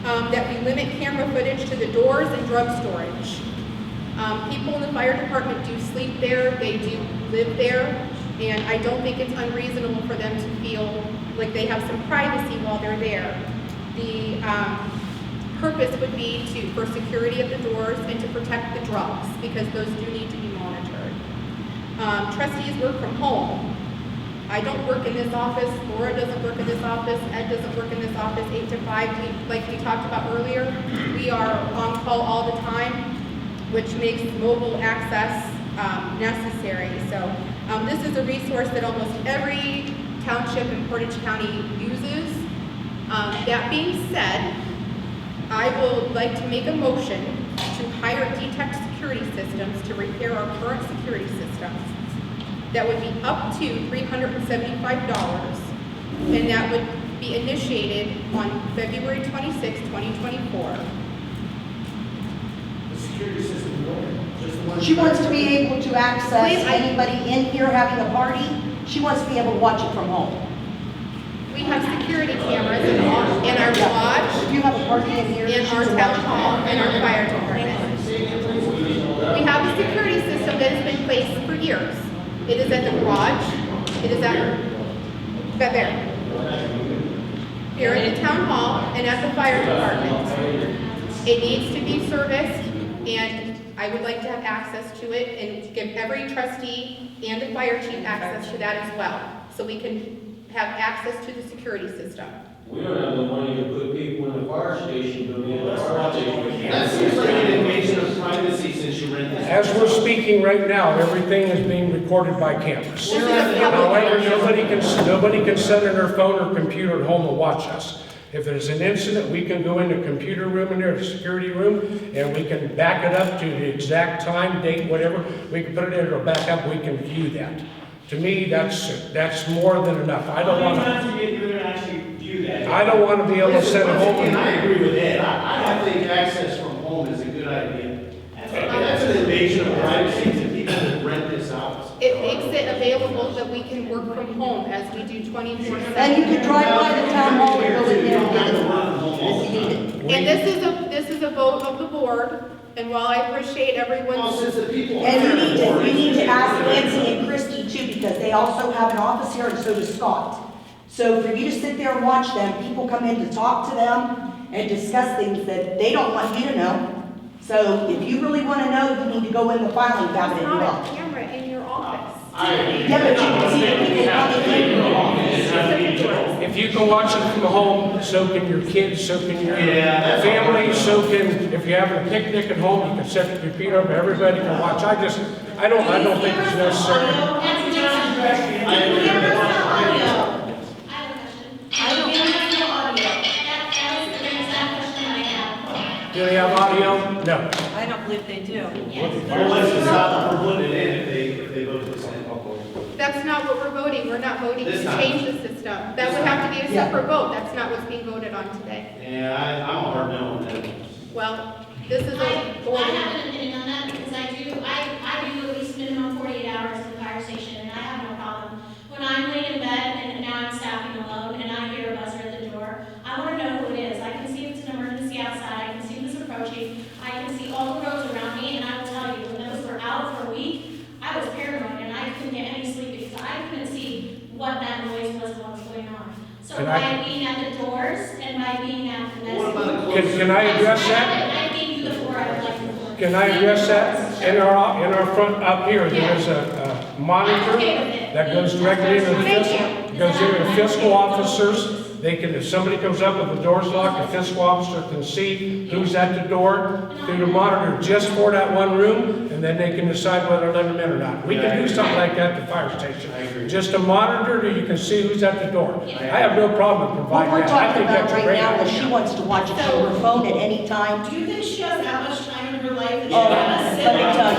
that we limit camera footage to the doors and drug storage. People in the fire department do sleep there, they do live there, and I don't think it's unreasonable for them to feel like they have some privacy while they're there. The purpose would be for security at the doors and to protect the drugs, because those do need to be monitored. Trustees work from home. I don't work in this office, Laura doesn't work in this office, Ed doesn't work in this office 8 to 5. Like we talked about earlier, we are on call all the time, which makes mobile access necessary. So this is a resource that almost every township in Portage County uses. That being said, I would like to make a motion to hire Detect Security Systems to repair our current security systems. That would be up to $375, and that would be initiated on February 26, 2024. The security system, just the one. She wants to be able to access Please, anybody in here having a party. She wants to be able to watch it from home. We have security cameras in our lodge, If you have a party in here, in our town hall, and our fire department. We have a security system that has been in place for years. It is at the garage, it is at there. Here in the town hall and at the fire department. It needs to be serviced, and I would like to have access to it and give every trustee and the fire chief access to that as well, so we can have access to the security system. We don't have the money to put people in the fire station to be in the fire station. That seems like an invasion of privacy since you rent this. As we're speaking right now, everything is being recorded by cameras. However, nobody can sit in their phone or computer at home and watch us. If there's an incident, we can go in the computer room in there, the security room, and we can back it up to the exact time, date, whatever. We can put it in, it'll back up, we can view that. To me, that's more than enough. I don't want to. I don't want to be able to sit at home And I agree with Ed. I think access from home is a good idea. That's an invasion of privacy to people that rent this out. It makes it available that we can work from home as we do 24/7. And you can drive by the town hall and go in there and get it if you need it. And this is a vote of the board, and while I appreciate everyone's. And you need to ask Nancy and Kristy too, because they also have an office here, and so does Scott. So for you to sit there and watch them, people come in to talk to them and discuss things that they don't want you to know. So if you really want to know, you need to go in the filing cabinet There's and not look. a camera in your office. Yeah, but you can see the people coming in your office. If you can watch it from home, so can your kids, so can your family, so can, if you're having a picnic at home, you can set the computer up, everybody can watch. I don't think it's necessary. Do they have audio? No. I don't believe they do. Well, let's just stop them from putting it in if they vote this in. That's not what we're voting. We're not voting to change the system. That would have to be a separate vote. That's not what's being voted on today. Yeah, I'm a hard no on that. Well, this is a board. I have an opinion on that because I do at least minimum 48 hours in the fire station, and I have no problem. When I'm laying in bed and now I'm staffing alone and I hear a buzzer at the door, I want to know who it is. I can see if it's an emergency outside, I can see who's approaching, I can see all the roads around me, and I will tell you, when those were out for a week, I was paranoid and I couldn't get any sleep because I couldn't see what that noise was and what was going on. So by being at the doors and by being at the next. Can I address that? I gave you the floor, I would like the floor. Can I address that? In our front up here, there's a monitor that goes directly into the fiscal, goes into the fiscal officers. They can, if somebody comes up and the door's locked, the fiscal officer can see who's at the door through the monitor just for that one room, and then they can decide whether to let them in or not. We can do something like that at the fire station. Just a monitor that you can see who's at the door. I have no problem What providing we're that. I talking think about that's a right great now is she idea. wants to watch it from her phone at any time. Do you think she has that much time in her life that she Oh, can sit let me tell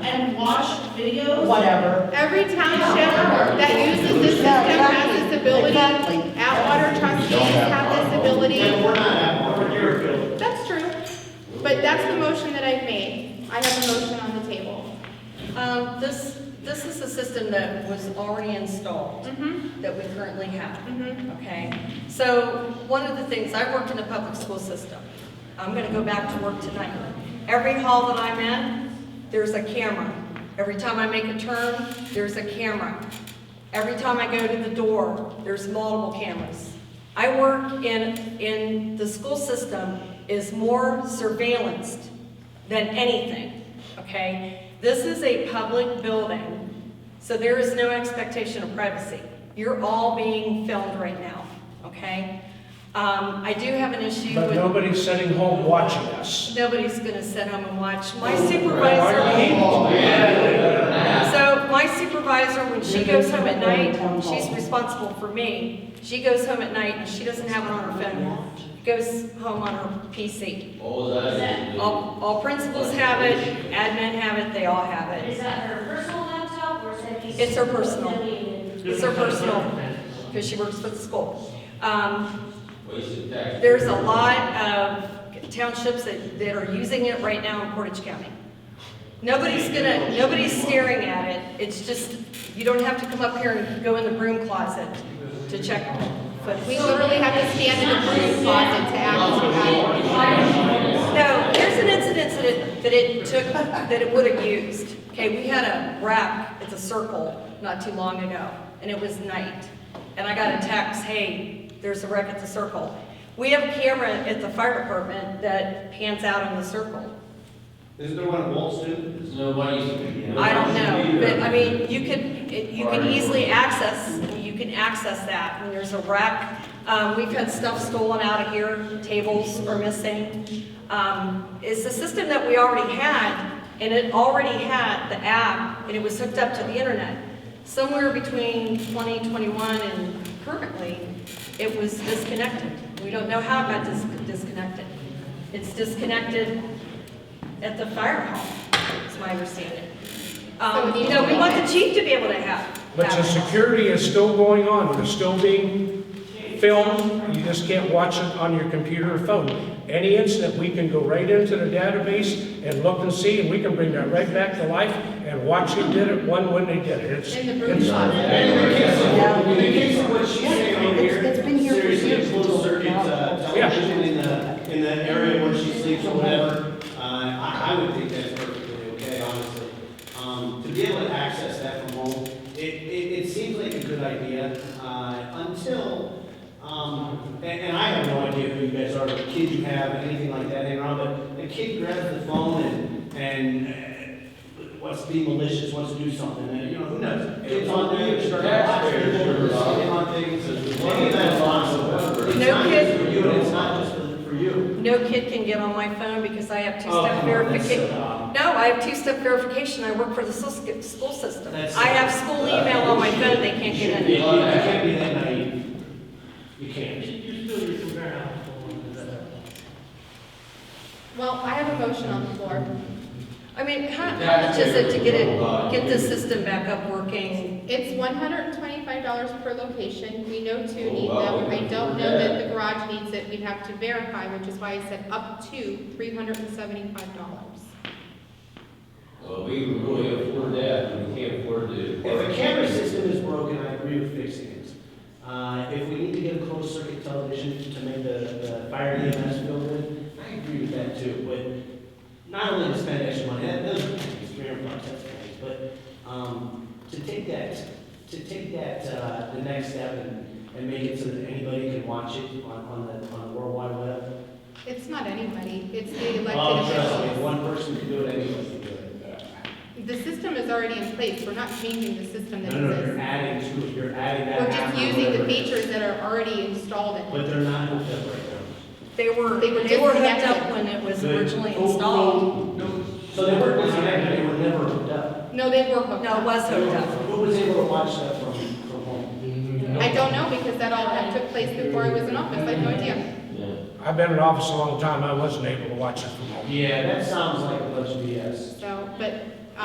and watch videos? Whatever. Every township that uses this system has this ability. Atwater trustees have this ability. And we're not at, we're Deerfield. That's true, but that's the motion that I've made. I have a motion on the table. This is a system that was already installed, Mm-hmm. that we currently have, Mm-hmm. okay? So, one of the things, I worked in a public school system. I'm gonna go back to work tonight. Every hall that I'm in, there's a camera. Every time I make a turn, there's a camera. Every time I go to the door, there's multiple cameras. I work in the school system is more surveillanced than anything, okay? This is a public building, so there is no expectation of privacy. You're all being filmed right now, okay? I do have an issue But with... nobody's sitting home watching us. Nobody's gonna sit home and watch. My supervisor... So my supervisor, when she goes home at night, she's responsible for me. She goes home at night and she doesn't have it on her phone. Goes home on her PC. What was that? All principals have it, admin have it, they all have Is it. that her personal laptop or is that? It's her personal. It's her personal, because she works for the school. Wasted tax. There's a lot of townships that are using it right now in Portage County. Nobody's staring at it. It's just, you don't have to come up here and go in the broom closet to check footage. We literally have to stand in a broom closet to access. No, here's an incident that it would have used. Okay, we had a rack, it's a circle, not too long ago, and it was night. And I got a text, hey, there's a wreck at the circle. We have a camera at the fire department that pans out on the circle. Isn't there one in Walston? There's nobody. I don't know, but I mean, you can easily access that. And there's a wreck. We've had stuff stolen out of here, tables are missing. It's a system that we already had, and it already had the app, and it was hooked up to the internet. Somewhere between 2021 and currently, it was disconnected. We don't know how it got disconnected. It's disconnected at the fire hall, is my understanding. We want the chief to be able to have. But the security is still going on. It's still being filmed. You just can't watch it on your computer or phone. Any incident, we can go right into the database and look and see, and we can bring that right back to life and watch who did it, when they did it. It's In the broom In the case of what she's saying here, It's been here for seriously, years. a closed circuit television in the area where she sleeps or whatever, I would think that's perfectly okay, honestly. To be able to access that from home, it seems like a good idea, until, and I have no idea who you guys are, what kids you have, anything like that hanging around, but a kid grabs the phone and wants to be malicious, wants to do something, and who knows? Kids on there, start watching people, on things, any of that's awesome. It's not just for you, and it's not just for you. No kid can get on my phone because I have two-step verification. No, I have two-step verification. I work for the school system. I have school email on my phone, they can't get in. You can't be that naive. You can't. You still use the warehouse. Well, I have a motion on the floor. I mean, how much is it to get this system back up working? It's $125 per location. We know two need them. I don't know that the garage needs it. We'd have to verify, which is why I said up to $375. Well, we can really afford that, but we can't afford to. If a camera system is broken, I agree with fixing it. If we need to get a closed circuit television to make the fire EMS feel good, I agree with that too. But not only to spend extra money, those are pennies, $300, that's pennies, but to take that the next step and make it so that anybody can watch it on the World Wide Web, It's not anybody, it's the elected Oh, trust me, officials. one person can do it, anybody can do it. The system is already in place, we're not changing the system that No, no, you're exists. adding to it, you're adding that. We're just after using the whatever. features that are already installed in it. But they're not hooked up right now. They were They were hooked up disconnected. when it was Good. originally installed. So they were disconnected, they were never hooked up. No, they were hooked No, it up. was hooked up. Who was able to watch that from home? I don't know, because that all that took place before I was in office, I have no idea. I've been in office a long time, I wasn't able to watch it from home. Yeah, that sounds like a bunch of BS. So, but,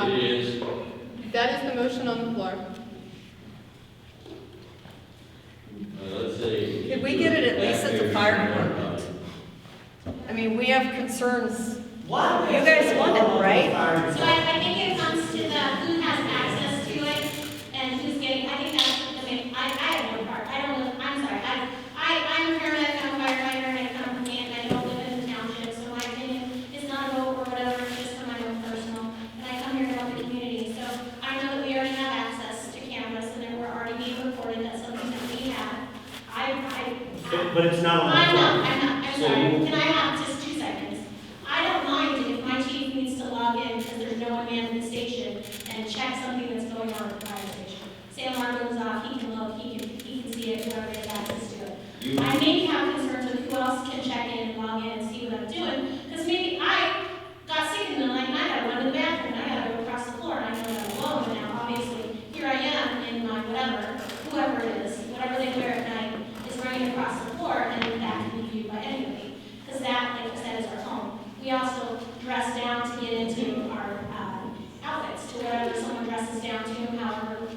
It is. that is the motion on the floor. Let's see. Could we get it at least at the fire department? I mean, we have concerns. What? You guys want it, right? So I think it comes to the who has access to it and who's getting, I think that's, I mean, I have no part, I don't live, I'm sorry, I'm a paramedic, I'm a firefighter, and I come from Canton, I don't live in the township, so my opinion is not a vote or whatever, it's just for my own personal, and I come here to help the community, so I know that we already have access to cameras, and that we're already being recorded, that's something that we have. But it's not on the I'm sorry, can I have just 2 seconds? I don't mind if my chief needs to log in because there's no one man at the station and check something that's going on at the fire station. Say alarm goes off, he can look, he can see it, whoever has access to it. I maybe have concerns with who else can check in and log in and see what I'm doing, because maybe I got sick in the night and I gotta run to the bathroom and I gotta go across the floor and I know that I'm alone, and now obviously here I am in my whatever, whoever it is, whatever they wear at night is running across the floor and that can be viewed by anybody. Because that, like I said, is our home. We also dress down to get into our outfits, to whatever someone dresses down to, however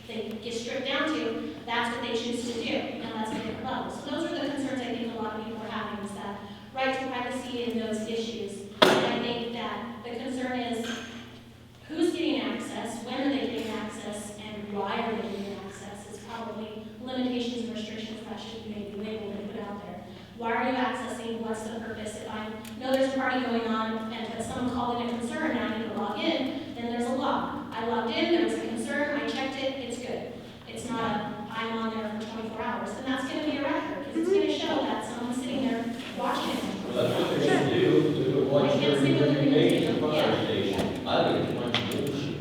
they get stripped down to, that's what they choose to do. And that's a different level. So those are the concerns I think a lot of people are having, is that right to privacy and those issues. And I think that the concern is who's getting access, when are they getting access, and why are they getting access is probably limitations and restrictions that should be maybe labeled and put out there. Why are you accessing? What's the purpose? If I know there's a party going on and but someone called in a concern and I need to log in, then there's a log. I logged in, there was a concern, I checked it, it's good. It's not a, I'm on there for 24 hours. And that's going to be a record because it's going to show that someone's sitting there watching it. Well, that's what they're gonna do, to watch their communication at the fire station. I think it's a bunch of bullshit.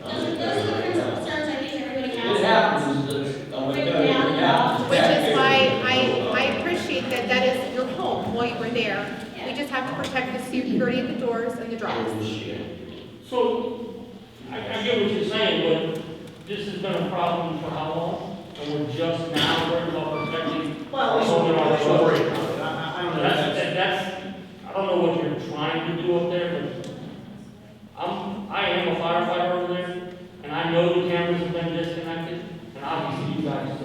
Those are the concerns I think everybody has. It happens, I'm gonna tell you, it happens. Which is why I appreciate that that is your home while you were there. We just have to protect the security at the doors and the drives. So, I get what you're saying, but this has been a problem for how long? And we're just now worried about protecting. Well, at least we're worried about it. I don't know. I don't know what you're trying to do up there, but I am a firefighter over there, and I know the cameras have been disconnected, and obviously you guys.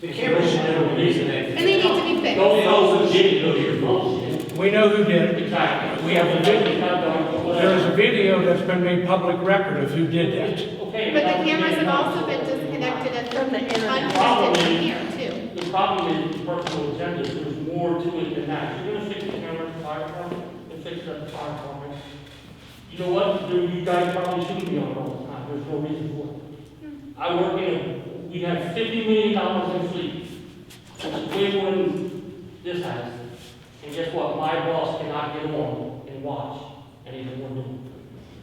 The cameras should never be disconnected. And they need to be fixed. Those who did go to your bullshit. We know who did it. Exactly. We have a video. There is a video that's been made public record of who did that. Okay. But the cameras have also been disconnected at the untested in here too. The problem is personal agendas, there's more to it than that. You're gonna fix the camera at the fire department, and fix it at the fire department. You know what, you guys probably shouldn't be on it all the time, there's no reason for it. I work we have $50 million in fleet, which is way more than this has. And guess what, my boss cannot get on and watch anything we're doing.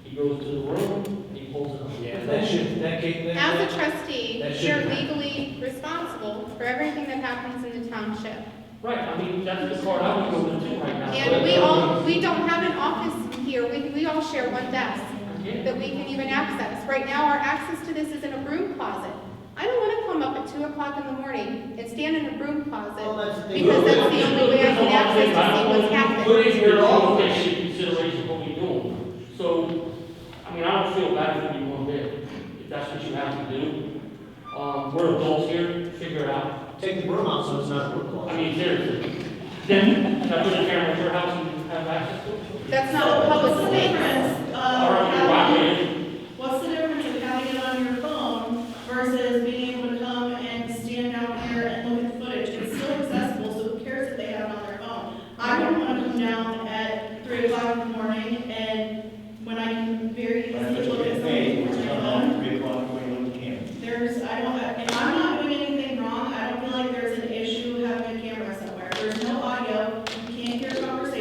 He goes to the room, he pulls it up. Yeah, that As a trustee, that you're shouldn't happen. legally responsible for everything that happens in the township. Right, I mean, that's the part I would go into right now. And we don't have an office here, we all share one desk that we can even access. Right now, our access to this is in a broom closet. I don't want to come up at 2 o'clock in the morning and stand in a broom closet because that's the only way I can access to see what's happening. Put in your own consideration what we're doing. So, I mean, I don't feel bad for you one bit, if that's what you have to do. We're adults here, figure it out. Take the broom out so it's not a broom closet. I mean, seriously. Then, can I put a camera at your house and have access to it? That's not a public space. What's the difference of having it on your phone versus being able to come and stand out here and look at the footage? It's still accessible, so who cares if they have it on their phone? I don't want to come down at 3 o'clock in the morning and when I can very easily look at something on my phone. 3 o'clock when you look at the camera. If I'm not doing anything wrong, I don't feel like there's an issue having a camera somewhere. There's no audio, you can't hear conversations.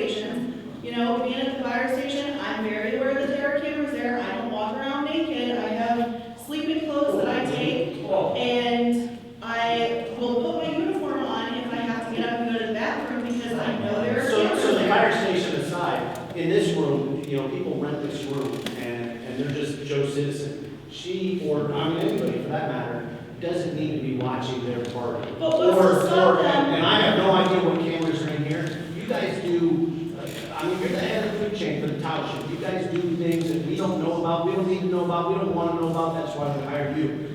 citizen. She, or, I mean, anybody for that matter, doesn't need to be watching their party. But what's to stop them? And I have no idea what cameras are in here. You guys do, I mean, you're the head of the food chain for the township. You guys do things that we don't know about, we don't need to know about, we don't want to know about, that's why we hired you.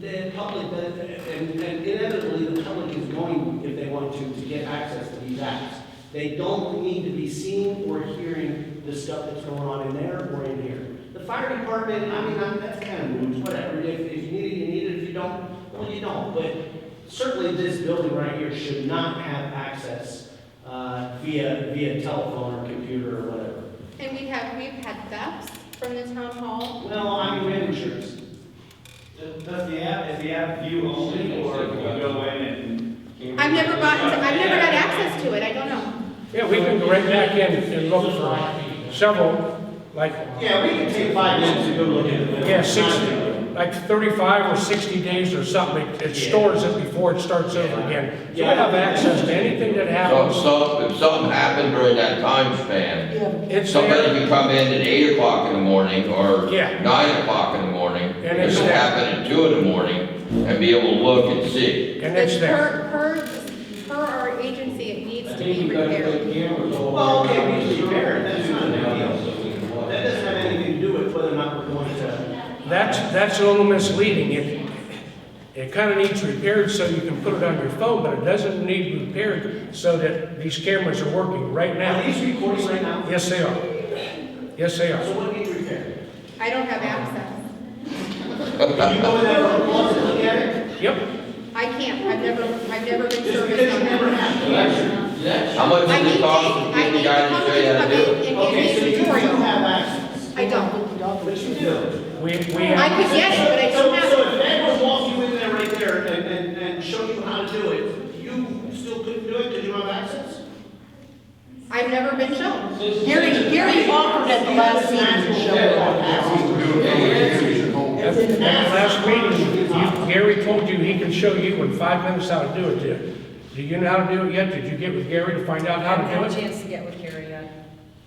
The public, and inevitably, the public is going, if they want to get access to these apps. They don't need to be seeing or hearing the stuff that's going on in there or in here. The fire department, I mean, that's kind of moves, whatever. If you need it, you need it. If you don't, well, you don't. But certainly this building right here should not have access via telephone or computer or whatever. And we've had thefts from the town hall. Well, I mean, we have insurance. Is the app view only, or can you go in and? I've never had access to it, I don't know. Yeah, we can go right back in and look for several, like. Yeah, we can take 5 minutes to go look at it. Yeah, 60, like 35 or 60 days or something, it stores it before it starts over again. So we have access to anything that happens. So if something happened during that time span, It's somebody there, can come in at 8 o'clock in the morning or Yeah. 9 o'clock in the morning. And It it's could there. happen at 2 in the morning and be able to look and see. and it's there. Per our agency, it needs to be repaired. Well, okay, we need to repair it, that's not a big deal. That doesn't have anything to do with whether or not we're going to. That's a little misleading. It kind of needs repaired so you can put it on your phone, but it doesn't need repaired so that these cameras are working right now. Are these recording right now? Yes, they are. Yes, they are. So what needs repaired? I don't have access. Can you go in there for once and look at it? Yep. I can't, I've never been Just serviced because on you never that. have. How much I does need it cost to I get the need guy the to show you how company to to do come it? in and Okay, give so me a you do tutorial. have access. I don't. But you do. We I have, could get it, but I don't have So it. if Ed would walk you in there right there and show you how to do it, you still couldn't do it because you don't have access? I've never been shown. Gary offered at the last meeting to show it. at the last meeting, Gary told you he can show you in 5 minutes how to do it. Do you know how to do it yet? Did you get with Gary to find out I how haven't to had a do it? chance to get with Gary yet,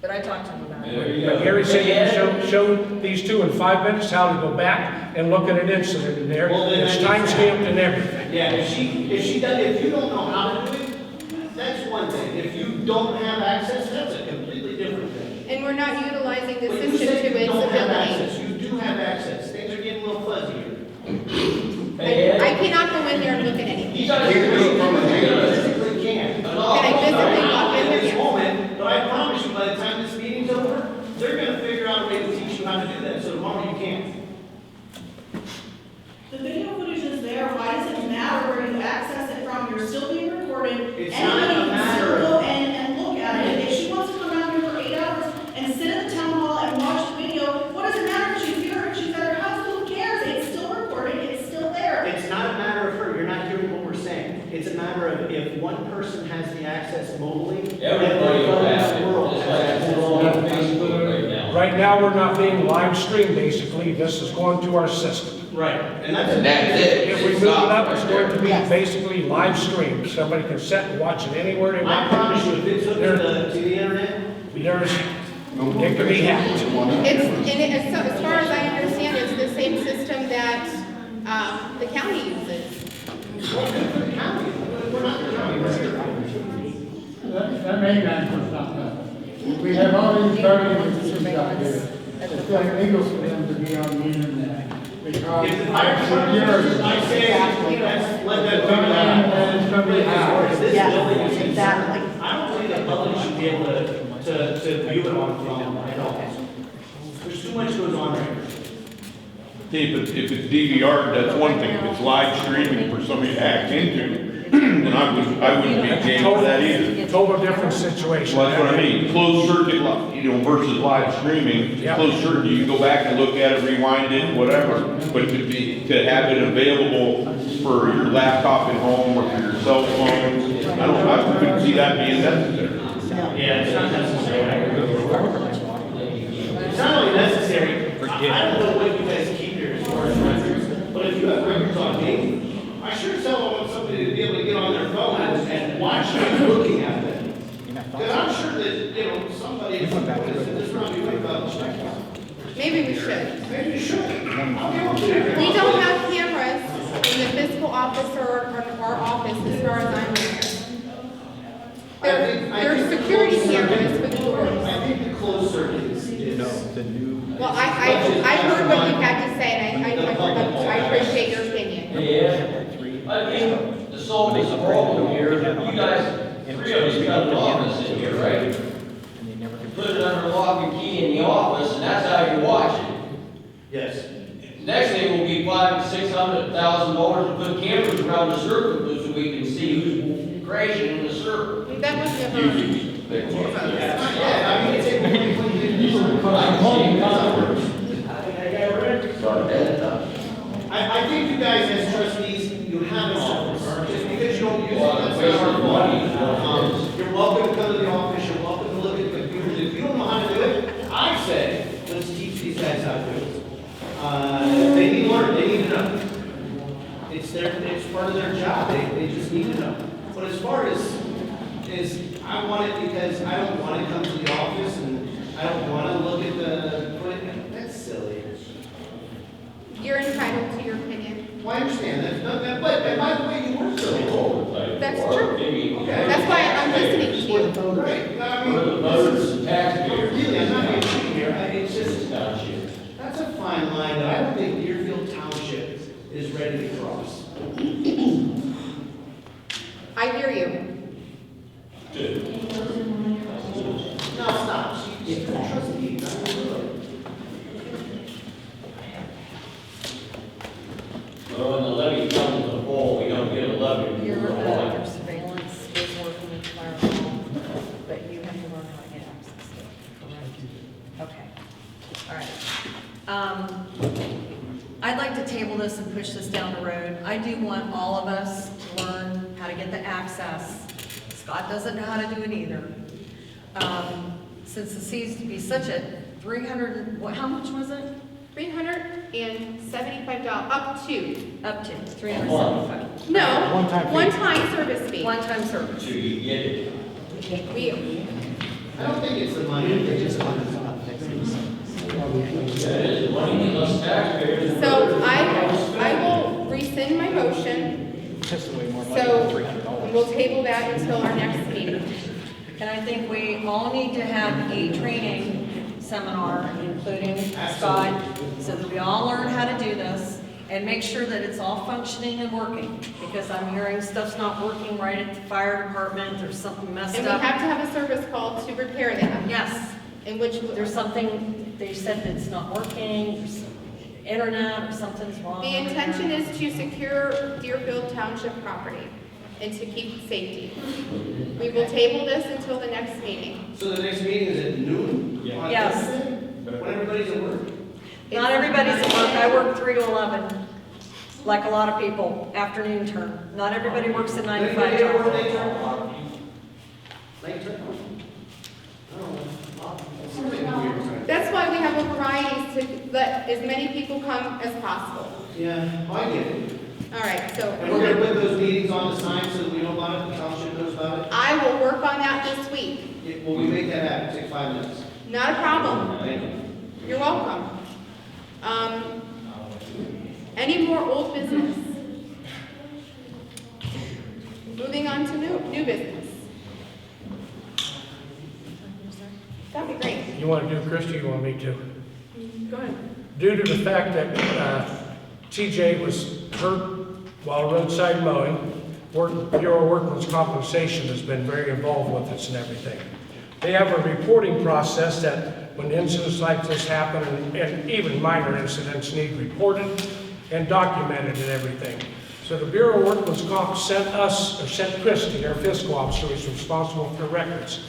but I talked to him about it. Gary said he can show these two in 5 minutes how to go back and look at an incident in there. Well, then It's I need time stamped and everything. Yeah, if you don't know how to do it, that's one thing. If you don't have access, that's a completely different thing. And we're not utilizing the But you system said to you its don't have ability. access. You do have access. Things are getting a little fuzzy here. I cannot go in there and look at anything. You physically can. Can I physically walk in there? At this moment, but I promise you, by the time this meeting's over, they're gonna figure out a way to teach you how to do that, so tomorrow you can't. The video footage is there, why does it matter where you access it from? You're still being recorded. It's not a Anybody can matter still of- go and look at it. If she wants to come down here for 8 hours and sit at the town hall and watch the video, what does it matter if she's here, if she's at her house, who cares? It's still recorded, it's still there. It's not a matter of her, you're not hearing what we're saying. It's a matter of if one person has the access mobily. Everybody will have in it, the world just has like access it's on mobily. Facebook right now. Right now, we're not being live streamed, basically. This is going to our system. Right, and that's. And that's it. If we It's move it not up, right it's going to be Yes. basically live streamed. Somebody can sit and watch it anywhere they I want. promise you, if it's hooked to the internet, There's, it can be hacked. As far as I understand, it's the same system that the county uses. the county, we're not the county, we're here. That main line was not done. We have all these thirty issues out there. It's illegal for them to be on the internet. Because If the fire department, I say, let's let them figure that out. it's gonna be high. This Yeah, building is exactly. I don't believe the public should be able to view it on the phone, I don't. There's too much goes on there. If it's DVR, that's one thing. If it's live streaming for somebody to hack into, then I wouldn't be game for that either. Total different situation. Well, that's what I mean. Closed circuit, versus live streaming. Yeah. Closed circuit, you can go back and look at it, rewind it, whatever. But to have it available for your laptop at home or for your cell phone, I couldn't see that being necessary. Yeah, it's not necessary. It's not only necessary, I don't know what you guys keep here as far as records, but if you have records on me, I sure as hell want somebody to be able to get on their phone and watch me looking at them. Because I'm sure that, somebody, this is not doing about checking. Maybe we should. Maybe you should. We don't have cameras in the fiscal office or our office as far as I'm aware. There are security cameras for the doors. I think the closed circuit is. The new. Well, I heard what you had to say, and I appreciate your opinion. Yeah, I think the sole is the problem here, you guys, 3 of us got an office in here, right? Put it under lock and key in the office, and that's how you watch it. Yes. Next thing will be $500,000-$600,000 to put cameras around the circle so we can see who's crashing in the circle. That wasn't a I think you guys as trustees, you have a service. Just because you don't use it, that's not our fault. You're welcome to come to the office, you're welcome to look at the computers. If you don't know how to do it, I say, let's teach these guys how to do it. They need to learn, they need to know. It's part of their job, they just need to know. But as far as I want it because I don't want to come to the office and I don't want to look at the equipment. That's silly. You're entitled to your opinion. Well, I understand that. But by the way, you were so. That's true. That's why I'm listening to you. Right. I We're the mean, voters and taxpayers. really, I'm not being here. It's just, that's a fine line that I don't think Deerfield Township is ready to cross. I hear you. No, stop. She's a trustee, not a lawyer. Well, when the levy comes to the pole, we don't get a levy. Your surveillance is working with firewall, but you have to learn how to get access to it, correct? Okay, all right. I'd like to table this and push this down the road. I do want all of us to learn how to get the access. Scott doesn't know how to do it either. Since it seems to be such a 300, how much was it? $375, up to. Up to 375. No, One-time fee. one-time service fee. One-time service. So you get it. I don't think it's the money, they just want to. That is, the money is us taxpayers. So I will rescind my motion. That's way more money So than $300. we'll table that until our next meeting. And I think we all need to have a training seminar, including Scott, so that we all learn how to do this and make sure that it's all functioning and working. Because I'm hearing stuff's not working right at the fire department, there's something messed And we up. have to have a service call to repair that. Yes, In which there's something, they said that's not working, there's internet or something's wrong. the intention is to secure Deerfield Township property and to keep safety. We will table this until the next meeting. So the next meeting is at noon? Yeah. Yes. When everybody's at work? Not everybody's at work, I work 3 to 11, like a lot of people, afternoon term. Not everybody works a 9 to 5 Anybody ever work job. late term? Late term? I don't know. Something weird. That's why we have a variety to let as many people come as possible. Yeah, I get it. All right, so And we're gonna put those meetings on the sign so that we know about it, the township knows about it? I will work on that this week. Will we make that happen? Take 5 minutes. Not a problem. Thank you. You're welcome. Any more old business? Moving on to new business. That'd be great. You want to do, Kristy, you want me to? Go ahead. Due to the fact that TJ was hurt while roadside mowing, Bureau of Workmen's Compensation has been very involved with this and everything. They have a reporting process that when incidents like this happen, and even minor incidents need reported and documented and everything. So the Bureau of Workmen's Comp sent Kristy, our fiscal officer, who's responsible for records,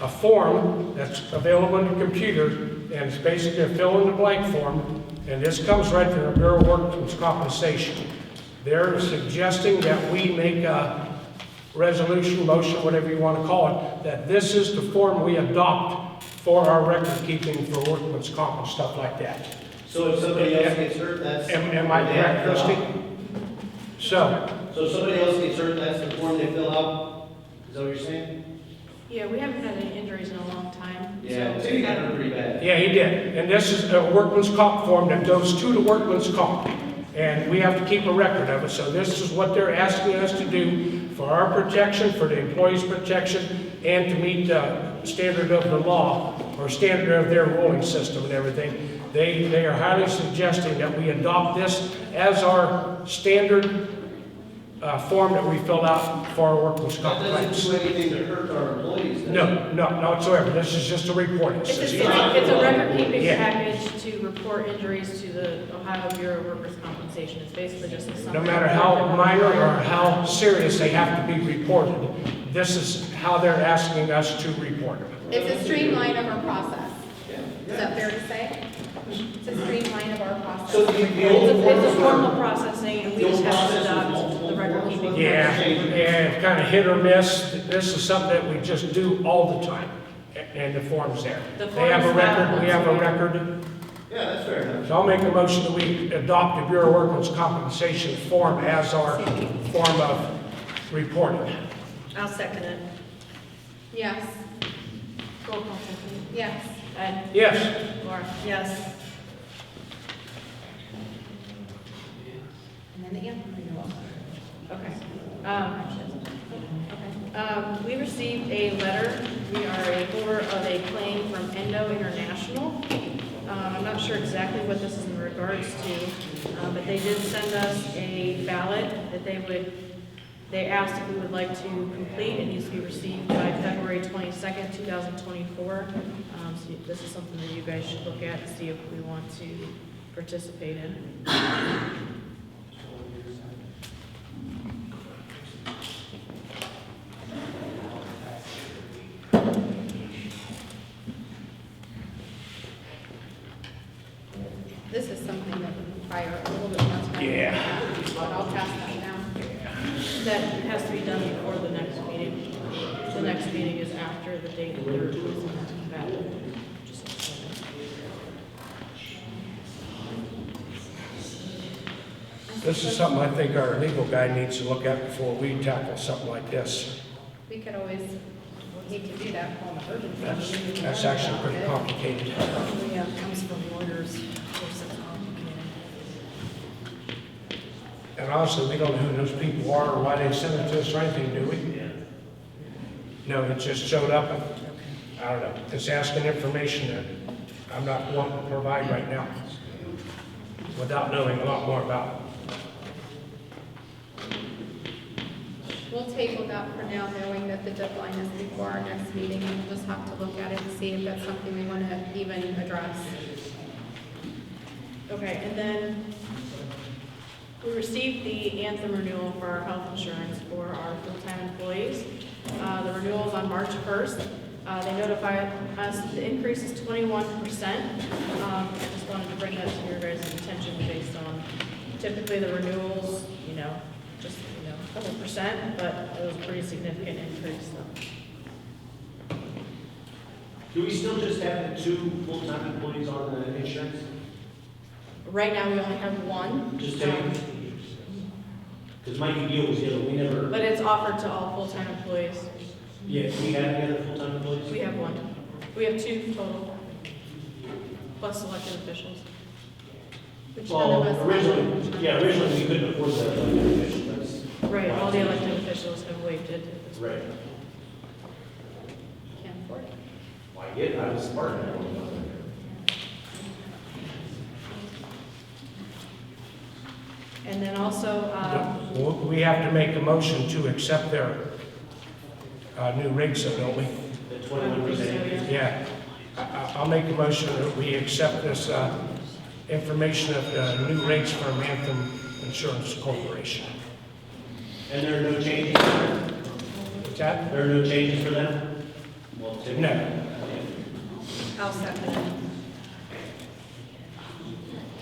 a form that's available on the computer, and it's basically a fill-in-the-blank form, and this comes right from the Bureau of Workmen's Compensation. They're suggesting that we make a resolution, motion, whatever you want to call it, that this is the form we adopt for our record keeping for workman's comp and stuff like that. So if somebody else gets hurt, that's... Am I correct, Kristy? So if somebody else gets hurt, that's the form they fill out? Is that what you're saying? Yeah, we haven't had any injuries in a long time. Yeah, so- Timmy got hurt pretty bad. Yeah, he did. And this is a workman's comp form that goes to the workman's comp. And we have to keep a record of it. So this is what they're asking us to do for our protection, for the employees' protection, and to meet the standard of the law, or standard of their ruling system and everything. They are highly suggesting that we adopt this as our standard form that we fill out for our workman's comp That claims. doesn't do anything to hurt our employees. does it? No, not whatsoever. This is just a report. It It's says- a record-keeping Yeah. package to report injuries to the Ohio Bureau of Workers' Compensation. It's basically just a summary. No matter how minor or how serious they have to be reported, this is how they're asking us to report them. It's a streamline of our process. Is that fair to say? It's a streamline of our process. So the old It's a formal processing, and we just have to adopt the record-keeping. Yeah, it's kind of hit or miss. This is something that we just do all the time, and the form's there. The They have a form's record, valid. we have a record. Yeah, that's fair enough. So I'll make a motion that we adopt the Bureau of Workers' Compensation form as our form of reporting. I'll second it. Yes. Roll call, Tiffany. Yes. Ed? Yes. Laura? Yes. And then the anthem renewal. Okay. We received a letter. We are a holder of a claim from Endo International. I'm not sure exactly what this is in regards to, but they did send us a ballot that they asked if we would like to complete. It needs to be received by February 22nd, 2024. So this is something that you guys should look at and see if we want to participate in. This is something that would require a little bit more time. Yeah. But I'll pass that down. That has to be done before the next meeting. The next meeting is after the date that they're releasing that ballot. This is something I think our legal guy needs to look at before we tackle something like this. We could always, we hate to do that on emergency. That's actually pretty complicated. Yeah, it comes from lawyers. Of course, it's complicated. And honestly, we don't know who those people are or why they sent it to us or anything, do we? No, it just showed up. I don't know. It's asking information that I'm not wanting to provide right now without knowing a lot more about it. We'll table that for now, knowing that the deadline is before our next meeting, and we'll just have to look at it and see if that's something we want to even address. Okay, and then we received the Anthem renewal for our health insurance for our full-time employees. The renewal is on March 1st. They notified us the increase is 21%. I just wanted to bring that to your guys' attention based on typically the renewals, just a couple percent, but it was a pretty significant increase. So. Do we still just have the 2 full-time employees on the insurance? Right now, we only have one. Just taking? Because Mikey Deal was the other, we never. But it's offered to all full-time employees. Yeah, do we have any other full-time employees? We have one. We have 2 total, plus elected officials. Which none of us Well, originally we couldn't afford the elected officials. Right, all the elected officials have waived it. Right. Can't afford it. Well, I get it, I was smart enough. And then also, We have to make a motion to accept their new rates, don't we? The 21%. Yeah. I'll make a motion that we accept this information of the new rates from Anthem Insurance Corporation. And there are no changes? What's that? There are no changes for them? Well, Tiffany? No. I'll second it.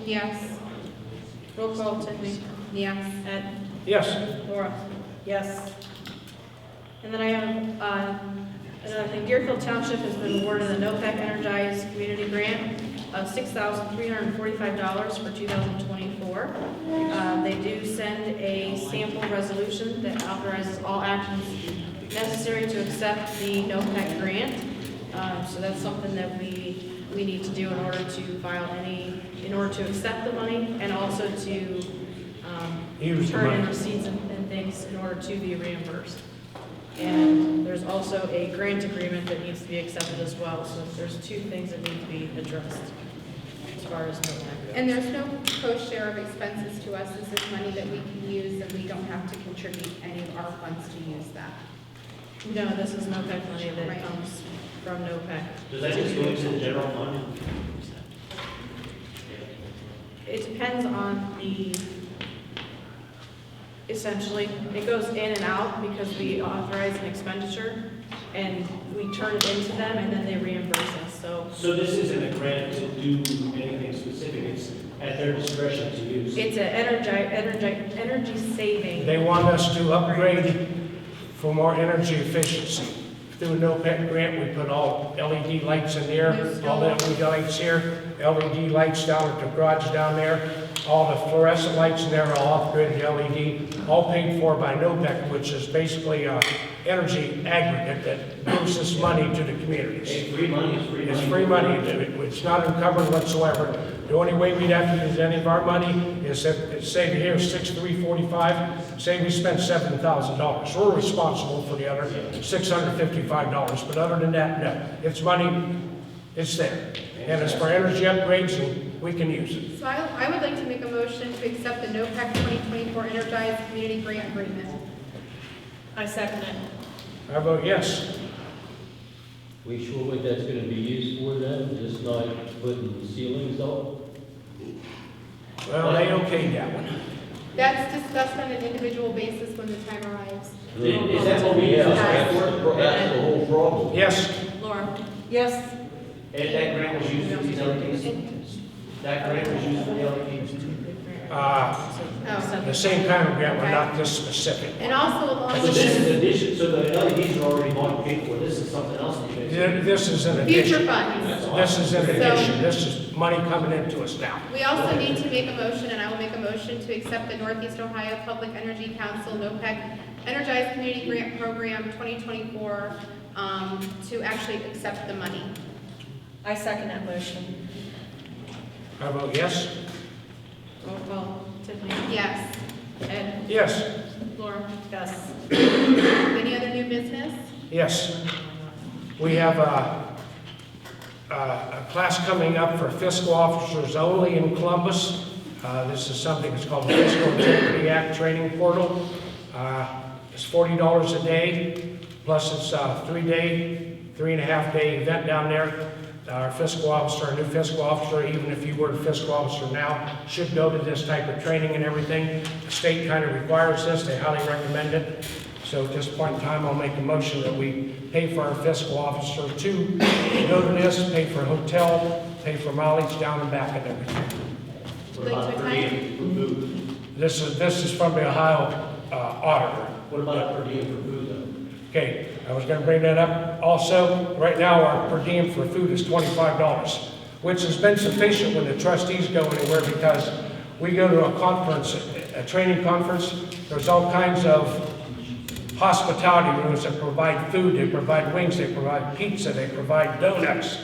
Yes. roll call, Tiffany. Yes. Ed? Yes. Laura? Yes. And then I have another thing. Deerfield Township has been awarded a NOPEC Energized Community Grant of $6,345 for 2024. They do send a sample resolution that authorizes all actions necessary to accept the NOPEC grant. So that's something that we need to do in order to in order to accept the money and also to turn in receipts and things in order to be reimbursed. And there's also a grant agreement that needs to be accepted as well. So there's two things that need to be addressed as far as NOPEC goes. And there's no co-share of expenses to us. This is money that we can use and we don't have to contribute any of our funds to use that. No, this is NOPEC money that comes from NOPEC. Does that just go into the general fund? It depends on essentially, it goes in and out because we authorize an expenditure and we turn it into them and then they reimburse us, so. So this isn't a grant to do anything specific, it's at their discretion to use? It's an energy saving. They want us to upgrade for more energy efficiency. Through a NOPEC grant, we put all LED lights in there, all the LED lights here, LED lights down at the garage down there, all the fluorescent lights in there are all upgraded to LED, all paid for by NOPEC, which is basically an energy aggregate that gives this money to the communities. Hey, free money is free money. It's free money. It's not encumbered whatsoever. The only way we'd have to use any of our money is if, say here, 6,345, say we spent $7,000. We're responsible for the other $655, but other than that, no. It's money, it's there. And it's for energy upgrades, and we can use it. So I would like to make a motion to accept the NOPEC 2024 Energized Community Grant Agreement. I second it. I vote yes. We sure what that's gonna be used for then, just not putting ceilings up? Well, they okayed that one. That's discussed on an individual basis when the time arrives. Is that what we use this grant for? That's the whole problem. Yes. Laura? Yes. And that grant was used for these LEDs? That grant was used for the LEDs? The same kind of grant, but not this specific. And also along So with this is addition, so the LEDs are already bought and paid for, this is something else that you guys. This is an addition. future funds. This is an addition. This is money coming into us now. We also need to make a motion, and I will make a motion to accept the Northeast Ohio Public Energy Council NOPEC Energized Community Grant Program 2024 to actually accept the money. I second that motion. I vote yes. Roll call, Tiffany? Yes. Ed? Yes. Laura? Yes. Any other new business? Yes. We have a class coming up for fiscal officers only in Columbus. This is something that's called the Fiscal Integrity Act Training Portal. It's $40 a day, plus it's a 3.5 day event down there. Our fiscal officer, our new fiscal officer, even if you were a fiscal officer now, should go to this type of training and everything. The state kind of requires this, they highly recommend it. So at this point in time, I'll make a motion that we pay for our fiscal officer to go to this, pay for a hotel, pay for mileage down and back and everything. What about per diem for food? This is from the Ohio auditor. What about per diem for food though? Okay, I was gonna bring that up. Also, right now, our per diem for food is $25, which has been sufficient when the trustees go anywhere because we go to a conference, a training conference, there's all kinds of hospitality rooms that provide food, they provide wings, they provide pizza, they provide donuts.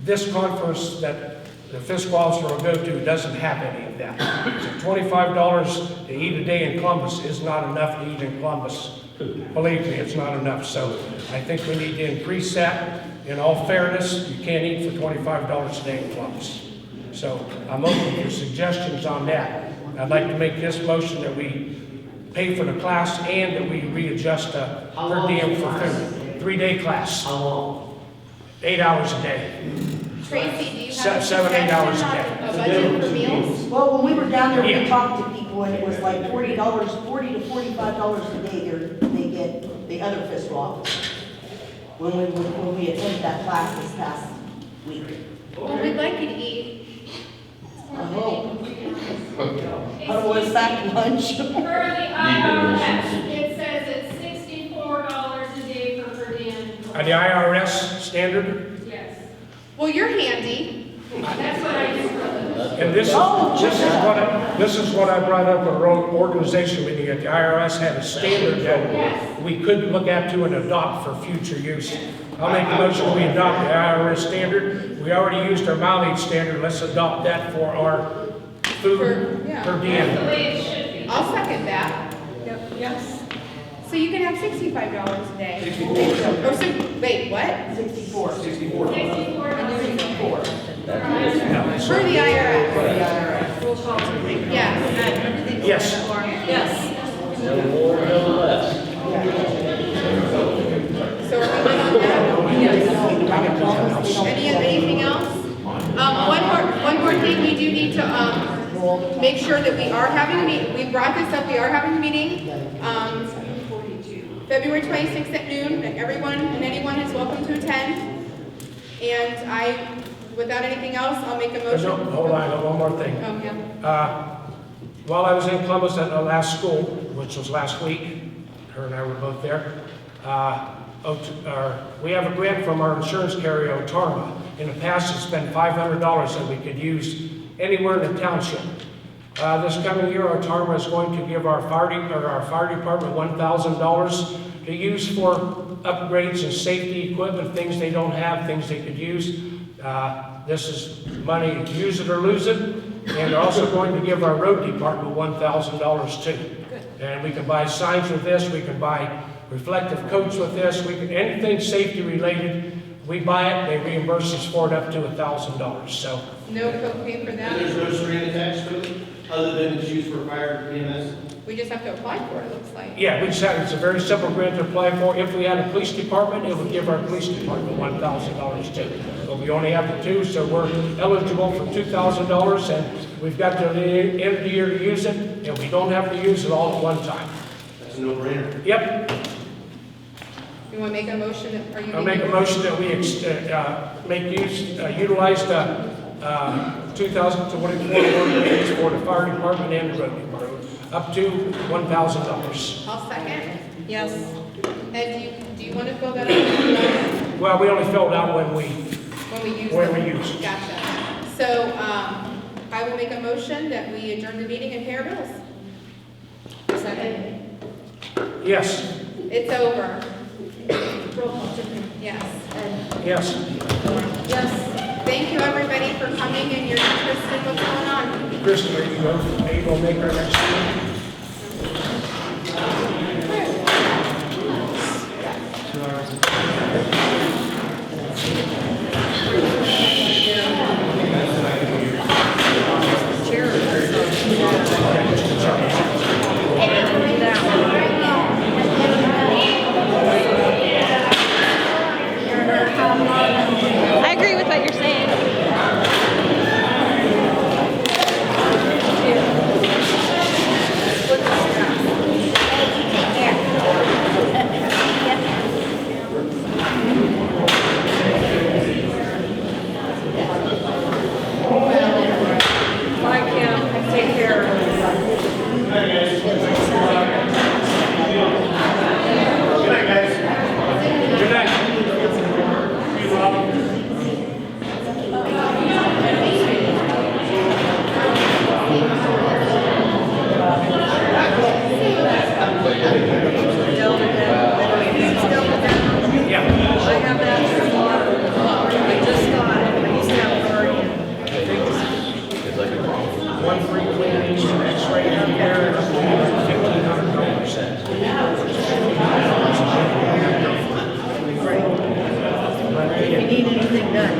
This conference that the fiscal officer will go to doesn't have any of that. So $25 to eat a day in Columbus is not enough to eat in Columbus. Believe me, it's not enough. So I think we need to increase that. In all fairness, you can't eat for $25 a day in Columbus. So I'm open for suggestions on that. I'd like to make this motion that we pay for the class and that we readjust the per diem for food. 3-day class. How long? 8 hours a day. Tracy, do you have a 7-8 hours a suggestion day. on a budget for meals? Well, when we were down there, we Yeah. talked to people, and it was like $40 to $45 a day they get the other fiscal officer. When we attended that class this past week. Well, we'd like you to eat. I hope. Otherwise, back lunch. For the IRS, it says it's $64 a day for per diem. Are the IRS standard? Yes. Well, you're handy. That's what I just wrote. And this is what I brought up at our organization meeting, that the IRS had a standard that we could look at to and adopt for future use. I'll make the motion we adopt the IRS standard. We already used our mileage standard, let's adopt that for our food per diem. That's the way it should be. I'll second that. Yes. So you can have $65 a day. 64. Oh, wait, what? 64. 64. 64. Yeah. For the IRS. Roll call. Yes. Yes. Yes. No more, no less. So are we good on that? Anything else? One more thing, we do need to, make sure that we are having a meeting, we brought this up, we are having a meeting, February 26th at noon, and everyone and anyone is welcome to attend. And without anything else, I'll make a motion. Hold on, one more thing. Oh, yeah. While I was in Columbus at the last school, which was last week, her and I were both there, we have a grant from our insurance carrier, Otarma. In the past, it's been $500 that we could use anywhere in the township. This coming year, Otarma is going to give our fire department $1,000 to use for upgrades and safety equipment, things they don't have, things they could use. This is money, use it or lose it. And they're also going to give our road department $1,000 too. And we can buy signs with this, we can buy reflective coats with this, anything safety related, we buy it, they reimburse us for it up to $1,000, so. No co-pay for that? And there's no string attached to it, other than it's used for fire EMS? We just have to apply for it, it looks like. Yeah, it's a very simple grant to apply for. If we had a police department, it would give our police department $1,000 too. But we only have the two, so we're eligible for $2,000, and we've got to the end of the year to use it, and we don't have to use it all at one time. That's a no-brainer. Yep. You want to make a motion? I'll make a motion that we utilize the 2024 ordinance for the fire department and the road department, up to $1,000. I'll second. Yes. And do you want to fill that out? Well, we only filled out when we use it. Gotcha. So, I will make a motion that we adjourn the meeting and pay our bills. Second. Yes. It's over. Yes. Yes. Yes. Thank you, everybody, for coming and your interest in what's going on. Kristy, are you going to make our next meeting? I agree with what you're saying. I can take care of it. Good night, guys. Good night. Yeah. I have that. I just got it. I used to have a Guardian. One free cleaning, an X-ray down there, and $1,500. If you need anything done,